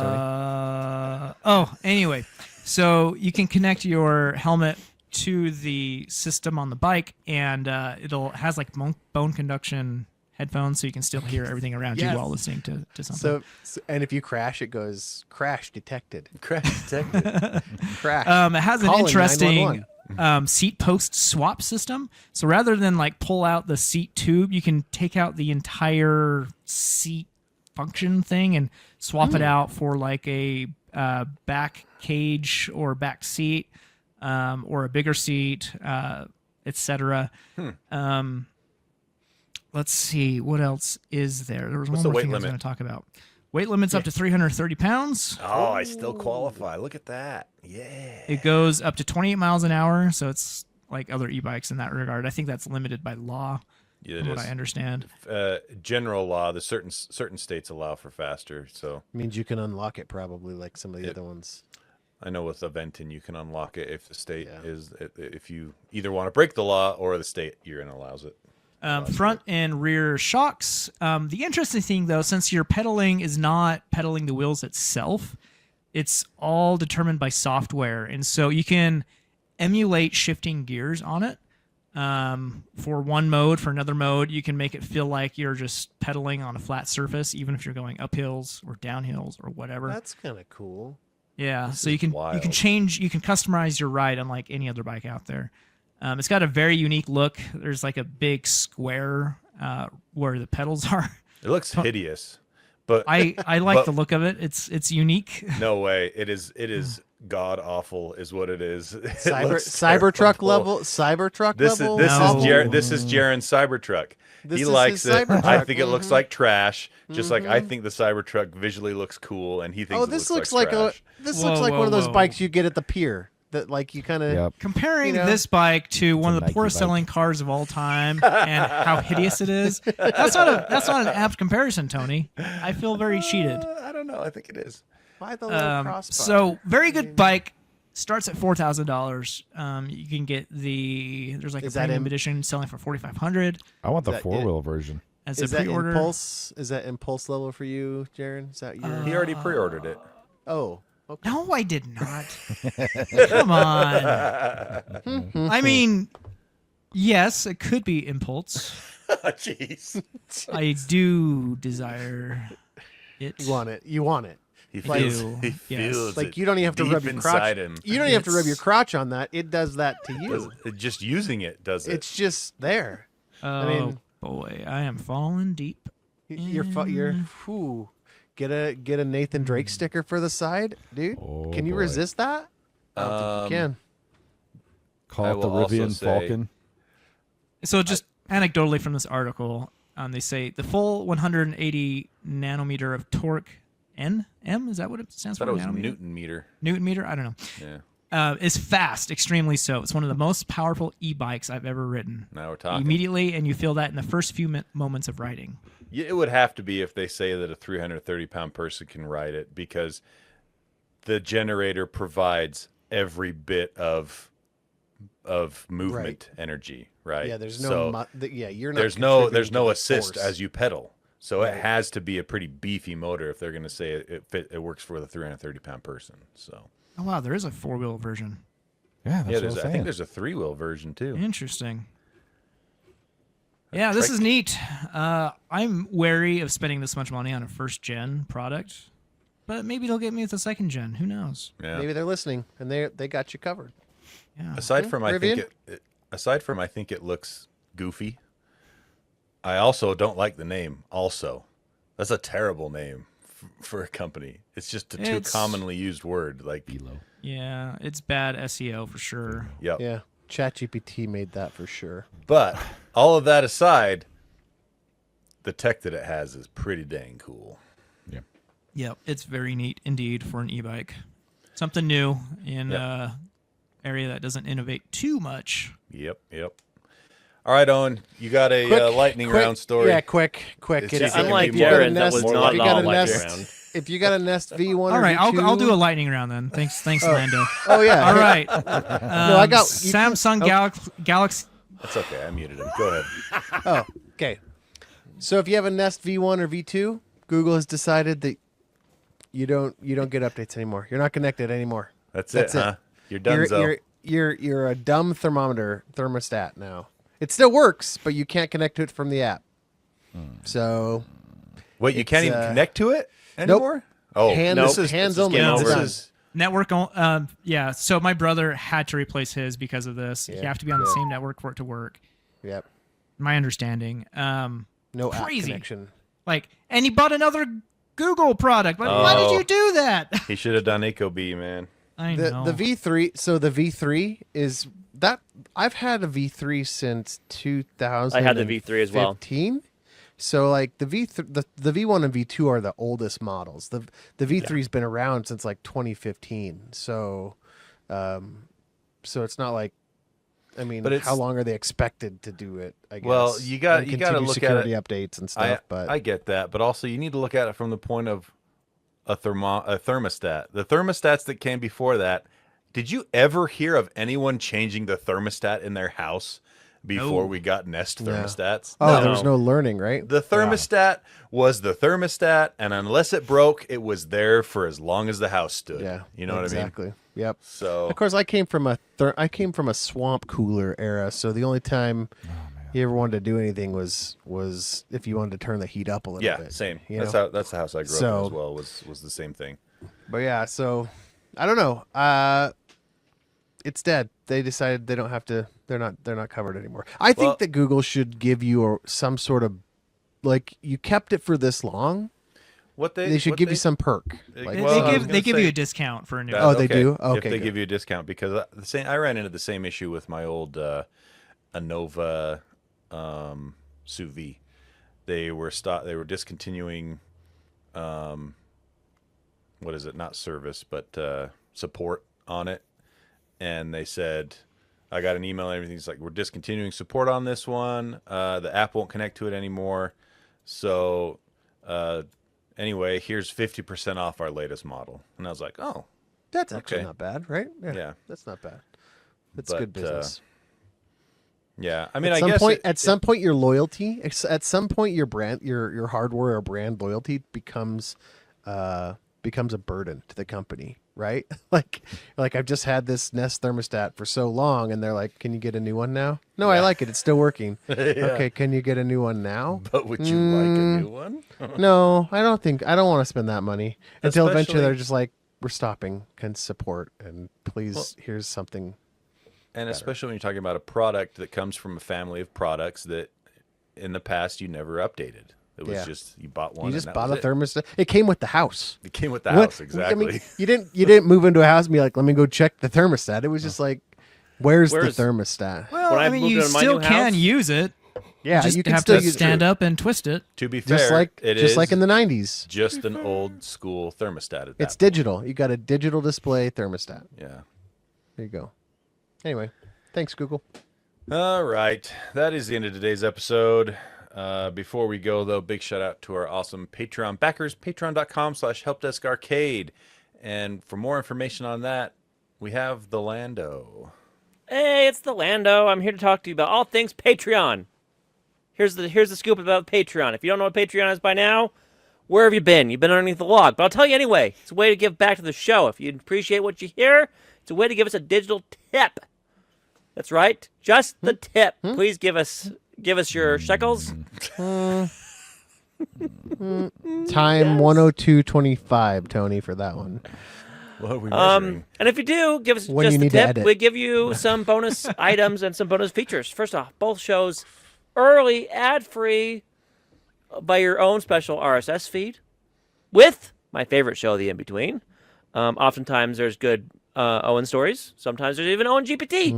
B: Tony.
E: Anyway, so you can connect your helmet to the system on the bike, and has like bone conduction headphones, so you can still hear everything around
B: Yes.
E: you while listening to something.
B: So, and if you crash, it goes crash detected.
A: Crash detected.
B: Crash.
E: It has an
B: Calling
E: interesting
B: 911.
E: seat post swap system. So rather than like pull out the seat tube, you can take out the entire seat function thing and swap it out for like a back cage or back seat, or a bigger seat, etc. Let's see, what else is there? There was
A: What's
E: one
A: the
E: more
A: weight
E: thing I was
A: limit?
E: going to talk about. Weight limit's up to 330 pounds.
A: Oh, I still qualify. Look at that. Yeah.
E: It goes up to 28 miles an hour, so it's like other e-bikes in that regard. I think that's limited by law.
A: Yeah,
E: from
A: it
E: what I
A: is.
E: understand.
A: General law. The certain states allow for faster. So
B: Means you can unlock it probably like some of the other ones.
A: I know with Aventon you can unlock it if the state
B: Yeah.
A: is if you either want to break the law or the state you're in allows it.
E: Front and rear shocks. The interesting thing, though, since your pedaling is not pedaling the wheels itself, it's all determined by software. And so you can emulate shifting gears on it. For one mode, for another mode, you can make it feel like you're just pedaling on a flat surface, even if you're going up hills or down hills or whatever.
B: That's kind of cool.
E: Yeah, so
A: is
E: you can
A: wild.
E: change, you can customize your ride unlike any other bike out there. It's got a very unique look. There's like a big square where the pedals are.
A: It looks hideous, but
E: I like
A: but-
E: the look of it. It's unique.
A: no way. It is god awful, is what it is. It looks
B: Cybertruck
A: terrible.
B: level. Cybertruck
A: This
B: level.
A: is
E: No.
A: this is Jarron's Cybertruck.
B: This
A: He
B: is
A: likes
B: his
A: it. I
B: Cybertruck.
A: think it looks like trash, just like I think the Cybertruck visually looks cool, and he thinks
B: Oh,
A: it
B: this
A: looks
B: looks like
A: trash.
B: this
E: Whoa,
B: looks like
E: whoa,
B: one of those
E: whoa.
B: bikes you get at the pier. That like you kind of.
D: Yep.
E: Comparing
B: You know?
E: this bike to one
D: a
E: of the
D: Nike
E: poorest
D: bike.
E: selling cars of all time and how hideous it is, that's not an apt comparison, Tony. I feel very cheated.
A: I don't know. I think it is.
B: Why the little crossbar?
E: So very good bike. Starts at $4,000. You can get there's like
B: Is
E: a
B: that
E: premium
B: in-
E: edition selling for $4,500
D: I want the
B: That-
D: 4-wheel version.
E: as
B: is
E: a
B: that
E: pre-order.
B: impulse? Is that impulse level for you, Jarron? Is that your?
A: He already pre-ordered it.
B: Oh, okay.
E: No, I did not. Come on. I mean, yes, it could be impulse.
A: Jeez.
E: I do desire it.
B: You want it. You want it.
A: He
E: I
A: feels.
E: do,
A: He
E: yes.
A: feels
B: Like
A: it
B: you don't even have to
A: deep
B: rub your crotch.
A: inside him.
B: You don't even have to rub your
E: It's-
B: crotch on that. It does that to you.
A: Just using it does it.
B: It's just there.
E: Oh
B: mean-
E: boy, I am falling deep.
B: You're whew. Get a Nathan Drake sticker for the side, dude.
D: Oh,
B: Can you
D: boy.
B: resist that? I don't think you can.
D: Call
A: I
D: it the
A: will also
D: Rivian
A: say-
D: Falcon.
E: So just anecdotally from this article, they say the full 180 nanometer of torque, is that what it stands
A: I thought
E: for?
A: it was
E: Nanometer?
A: Newton meter.
E: Newton meter? I don't know.
A: Yeah.
E: Is fast, extremely so. It's one of the most powerful e-bikes I've ever ridden.
A: Now we're talking.
E: Immediately, and you feel that in the first few moments of riding.
A: Yeah, it would have to be if they say that a 330-pound person can ride it, because the generator provides every bit of movement energy, right?
B: Yeah, there's no.
A: So
B: you're not.
A: there's no
B: contributing to the
A: assist
B: force.
A: as you pedal. So
B: Right.
A: it has to be a pretty beefy motor if they're going to say it works for the 330-pound person. So
E: Oh wow, there is a 4-wheel version.
D: Yeah, that's
A: yeah,
D: what I'm
A: I
D: saying.
A: think there's a 3-wheel version too.
E: Interesting. Yeah, this is neat. I'm wary of spending this much money on a first gen product, but maybe they'll get me with a second gen. Who knows?
A: Yeah.
B: Maybe they're listening and they got you covered.
E: Yeah.
A: Aside from I think
B: Rivian?
A: I think it looks goofy. I also don't like the name. Also, that's a terrible name for a company. It's just a too
E: It's-
A: commonly used word. Like,
D: Below.
E: Yeah, it's bad SEO for sure.
A: yep.
B: Yeah, ChatGPT made that for sure.
A: But all of that aside, the tech that it has is pretty dang cool.
D: Yeah.
E: Yep, it's very neat indeed for an e-bike. Something new in
A: Yep.
E: area that doesn't innovate too much.
A: Yep. All right, Owen, you got a lightning round story.
B: Yeah, quick.
A: It's
B: Get
A: just
B: it.
A: gonna
C: Unlike
A: be more-
C: Jarron, that
B: Nest-
C: was
A: more
C: not
A: like-
B: you got
C: all
B: a
C: lightning
B: Nest-
C: round.
B: If you got a Nest V1
E: All
B: or
E: right,
B: V2,
E: I'll do a lightning round then. Thanks, Lando.
B: Oh yeah.
E: All right.
B: No, I got
E: Samsung Galaxy.
A: That's okay. I muted him. Go ahead.
B: Oh, okay. So if you have a Nest V1 or V2, Google has decided that you don't get updates anymore. You're not connected anymore.
A: That's
B: That's
A: it,
B: it.
A: huh? You're done,
B: You're a dumb thermostat now. It still works, but you can't connect to it from the app. So
A: Wait, you can't
B: It's,
A: even connect to it anymore? Oh,
B: Hands-
A: this is
B: hands
A: this is
B: only.
A: game
B: It's
A: over.
B: done.
A: This is
E: Network, yeah. So my brother had to replace his because of this. You
B: Yeah,
E: have to be on the
B: yeah.
E: same network for it to work.
B: yep,
E: My understanding.
B: no app
E: Crazy.
B: connection.
E: Like, and he bought another Google product. Like, why did
A: Oh.
E: you do that?
A: he should have done Ecobee, man.
E: I
B: The
E: know.
B: the V3. So the V3 is that I've had a V3 since 2015.
C: I had the V3 as well.
B: So like the the V1 and V2 are the oldest models. The V3's been around since like 2015. So so it's not like I mean,
A: But
B: how long are they expected to do it? I guess.
A: Well, you got
B: And
A: to
B: continue
A: look at
B: security
A: it.
B: updates and stuff. But
A: I get that, but also you need to look at it from the point of a thermostat. The thermostats that came before that. Did you ever hear of anyone changing the thermostat in their house before we got Nest thermostats?
B: oh, there was no learning, right?
A: The thermostat was the thermostat, and unless it broke, it was there for as long as the house stood.
B: Yeah,
A: you know what I mean?
B: Exactly. Yep.
A: So
B: Of course, I came from a swamp cooler era, so the only time you ever wanted to do anything was if you wanted to turn the heat up a little bit.
A: same.
B: you
A: That's
B: know?
A: that's the house I grew up
B: So-
A: in as well. Was the same thing.
B: But yeah, so I don't know. It's dead. They decided they don't have to. They're not covered anymore. I think
A: Well-
B: that Google should give you some sort of like you kept it for this long.
A: What
B: They should give you some perk. Like,
A: Well, I was
E: they
A: gonna
E: give
A: say-
E: you a discount for a new.
A: That-
B: Oh, they do? Okay,
A: if they
B: good.
A: give you a discount, because I ran into the same issue with my old Anova sous vide. They were discontinuing what is it? Not service, but support on it. And they said, I got an email and everything's like, we're discontinuing support on this one. The app won't connect to it anymore. So anyway, here's 50% off our latest model. And I was like, oh,
B: That's actually
A: Okay.
B: not bad, right?
A: Yeah.
B: That's not bad. That's
A: But,
B: good business.
A: yeah. I mean,
B: At
A: I
B: some
A: guess
B: point, at some point, your loyalty, at some point, your brand, your hardware or brand loyalty becomes a burden to the company, right? like I've just had this Nest thermostat for so long, and they're like, "Can you get a new one now?" No, I like it. It's still working. Okay, can you get a new one now?
A: But would you like a new one?
B: No, I don't want to spend that money until eventually
A: Especially-
B: they're just like, "We're stopping support, and please, here's something."
A: And especially when you're talking about a product that comes from a family of products that in the past you never updated. It was
B: Yeah.
A: just you bought one.
B: You
A: and
B: just
A: that
B: bought
A: was
B: a thermostat. It came with the house.
A: It came with the
B: What-
A: house, exactly.
B: I mean, you didn't move into a house and be like, "Let me go check the thermostat." It was just like, "Where's the
C: Where's-
B: thermostat?"
E: Well,
C: When
E: I
C: I
E: mean,
C: moved
E: you
C: into my
E: still
C: new
E: can
C: house-
E: use it.
B: Yeah,
E: Just
B: you can
E: have
B: still
E: to
B: use
E: stand
B: it.
E: up and twist it.
A: to be fair,
B: Just like
A: it
B: like in
A: is
B: the 90s.
A: just an old school thermostat. At that
B: It's
A: point.
B: digital. You got a digital display thermostat.
A: Yeah.
B: There you go. Anyway, thanks, Google.
A: All right. That is the end of today's episode. Before we go, though, big shout out to our awesome Patreon backers, patreon.com/helpdeskarcade. And for more information on that, we have the Lando.
C: Hey, it's the Lando. I'm here to talk to you about all things Patreon. Here's the scoop about Patreon. If you don't know what Patreon is by now, where have you been? You've been underneath the log. But I'll tell you anyway. It's a way to give back to the show. If you appreciate what you hear, it's a way to give us a digital tip. That's right. Just the tip. Please give us your shekels.
B: Time 102.25, Tony, for that one.
A: What are we measuring?
C: And if you do, give us
B: When
C: just
B: you
C: the
B: need to
C: tip.
B: edit.
C: We give you some bonus items and some bonus features. First off, both shows early, ad-free, by your own special RSS feed, with my favorite show, The In-Between. Oftentimes there's good Owen stories. Sometimes there's even Owen GPT.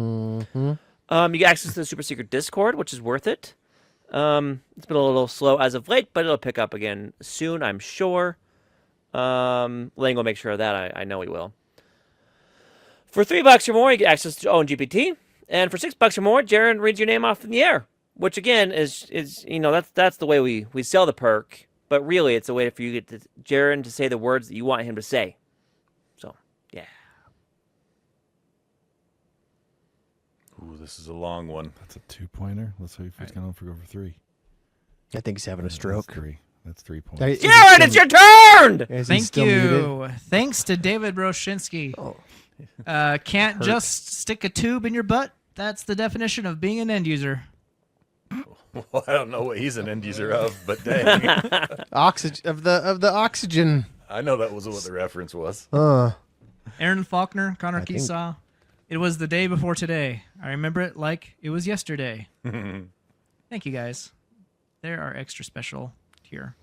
C: You get access to the super secret Discord, which is worth it. It's been a little slow as of late, but it'll pick up again soon, I'm sure. Lang will make sure of that. I know he will. For $3 or more, you get access to Owen GPT, and for $6 or more, Jarron reads your name off in the air. Which again is that's the way we sell the perk, but really it's a way for you to get Jarron to say the words that you want him to say. So yeah.
A: Ooh, this is a long one.
D: That's a 2-pointer. Let's see if he's going to go for 3.
B: I think he's having a stroke.
D: That's 3. That's 3 points.
B: Is he
C: Jarron,
B: still-
C: it's your turn.
B: is he
E: Thank
B: still muted?
E: you. Thanks to David Roshinsky. Can't just stick a tube in your butt. That's the definition of being an end user.
A: Well, I don't know what he's an end user of, but dang.
B: Oxygen of the oxygen.
A: I know that was what the reference was.
E: Aaron Faulkner, Connor
B: think-
E: Keesaw. It was the day before today. I remember it like it was yesterday. Thank you, guys. There are extra special here.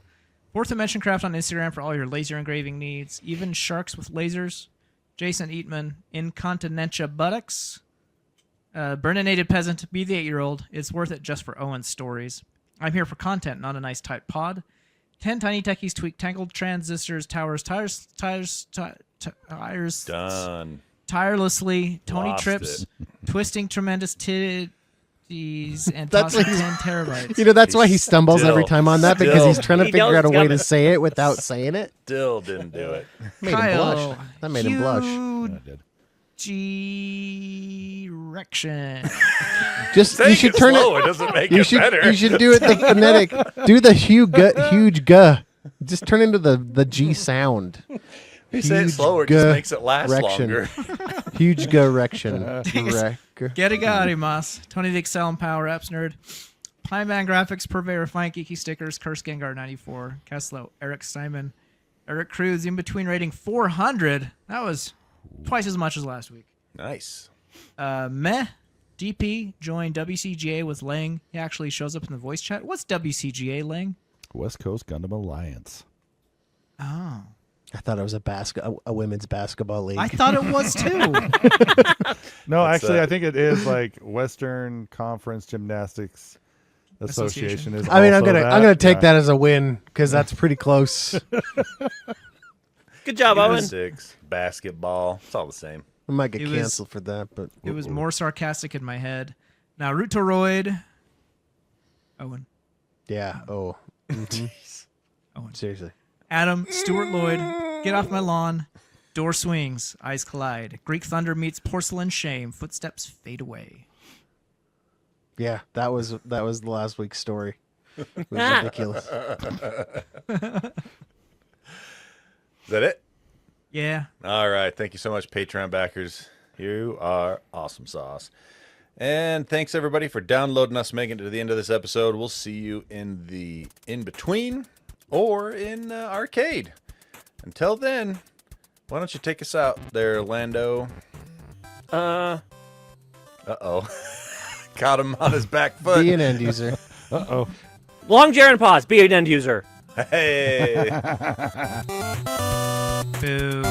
E: Fourth Dimension Craft on Instagram for all your laser engraving needs. Even Sharks with Lasers. Jason Eatman, Incontinentia Buttocks. Burninated Peasant, be the 8-year-old. It's worth it just for Owen's stories. I'm here for content, not a nice type pod. 10 tiny techies tweak tangled transistors, tires.
A: Done.
E: tirelessly. Tony
A: Lost
E: trips,
A: it.
E: twisting tremendous titties and
B: That's
E: tossing
B: what
E: 10 terabytes.
B: You know, that's why he
A: He's
B: stumbles every
A: still-
B: time on that because
A: still-
B: he's trying to
C: He
B: figure
C: knows
B: out a
C: it's
B: way to
C: coming.
B: say it without saying it.
A: Still didn't do it.
B: Made him
E: Kyle,
B: blush. That made him blush.
D: I did.
E: Erection.
B: Just you
A: Saying
B: should
A: it
B: turn
A: slow,
B: it.
A: it doesn't make
B: You
A: it
B: should
A: better.
B: you should do it the phonetic. Do the huge guh. Just turn into the G sound.
A: If you say it
B: huge
A: slower, it just
B: guh
A: makes it last
B: erection.
A: longer.
B: Huge erection.
E: Get it, Mas. Tony the Excel and Power Apps Nerd. Pineman Graphics, Purveyor, Fine Geeky Stickers, Curse Gengar 94, Keslo, Eric Simon, Eric Cruz, in between rating 400. That was twice as much as last week.
A: Nice.
E: Meh. DP joined WCGA with Lang. He actually shows up in the voice chat. What's WCGA, Lang?
D: West Coast Gundam Alliance.
E: Oh.
B: I thought it was a women's basketball league.
E: I thought it was too.
D: No,
A: What's
D: actually,
A: that?
D: I think it is like Western Conference Gymnastics Association. Is
B: I mean, I'm
D: also
B: gonna take
D: yeah.
B: that as a win because that's pretty close.
C: Good job, Owen.
A: Gymnastics, basketball, it's all the same.
B: I might get
E: It was-
B: canceled for that, but
E: It was more sarcastic in my head. Now, Rutoroid. Owen.
B: yeah. Oh,
E: Owen.
B: seriously.
E: Adam, Stuart Lloyd, Get Off My Lawn, Door Swings, Eyes Collide, Greek Thunder meets Porcelain Shame, Footsteps Fade Away.
B: Yeah, that was the last week's story. It was ridiculous.
A: Is that it?
E: Yeah.
A: All right. Thank you so much, Patreon backers. You are awesome sauce. And thanks, everybody, for downloading us, making it to the end of this episode. We'll see you in the in-between or in arcade. Until then, why don't you take us out there, Lando? Uh-oh. Caught him on his back foot.
B: Be an end user.
D: Uh-oh.
C: Long Jarron pause. Be an end user.
A: Hey.
E: Boo.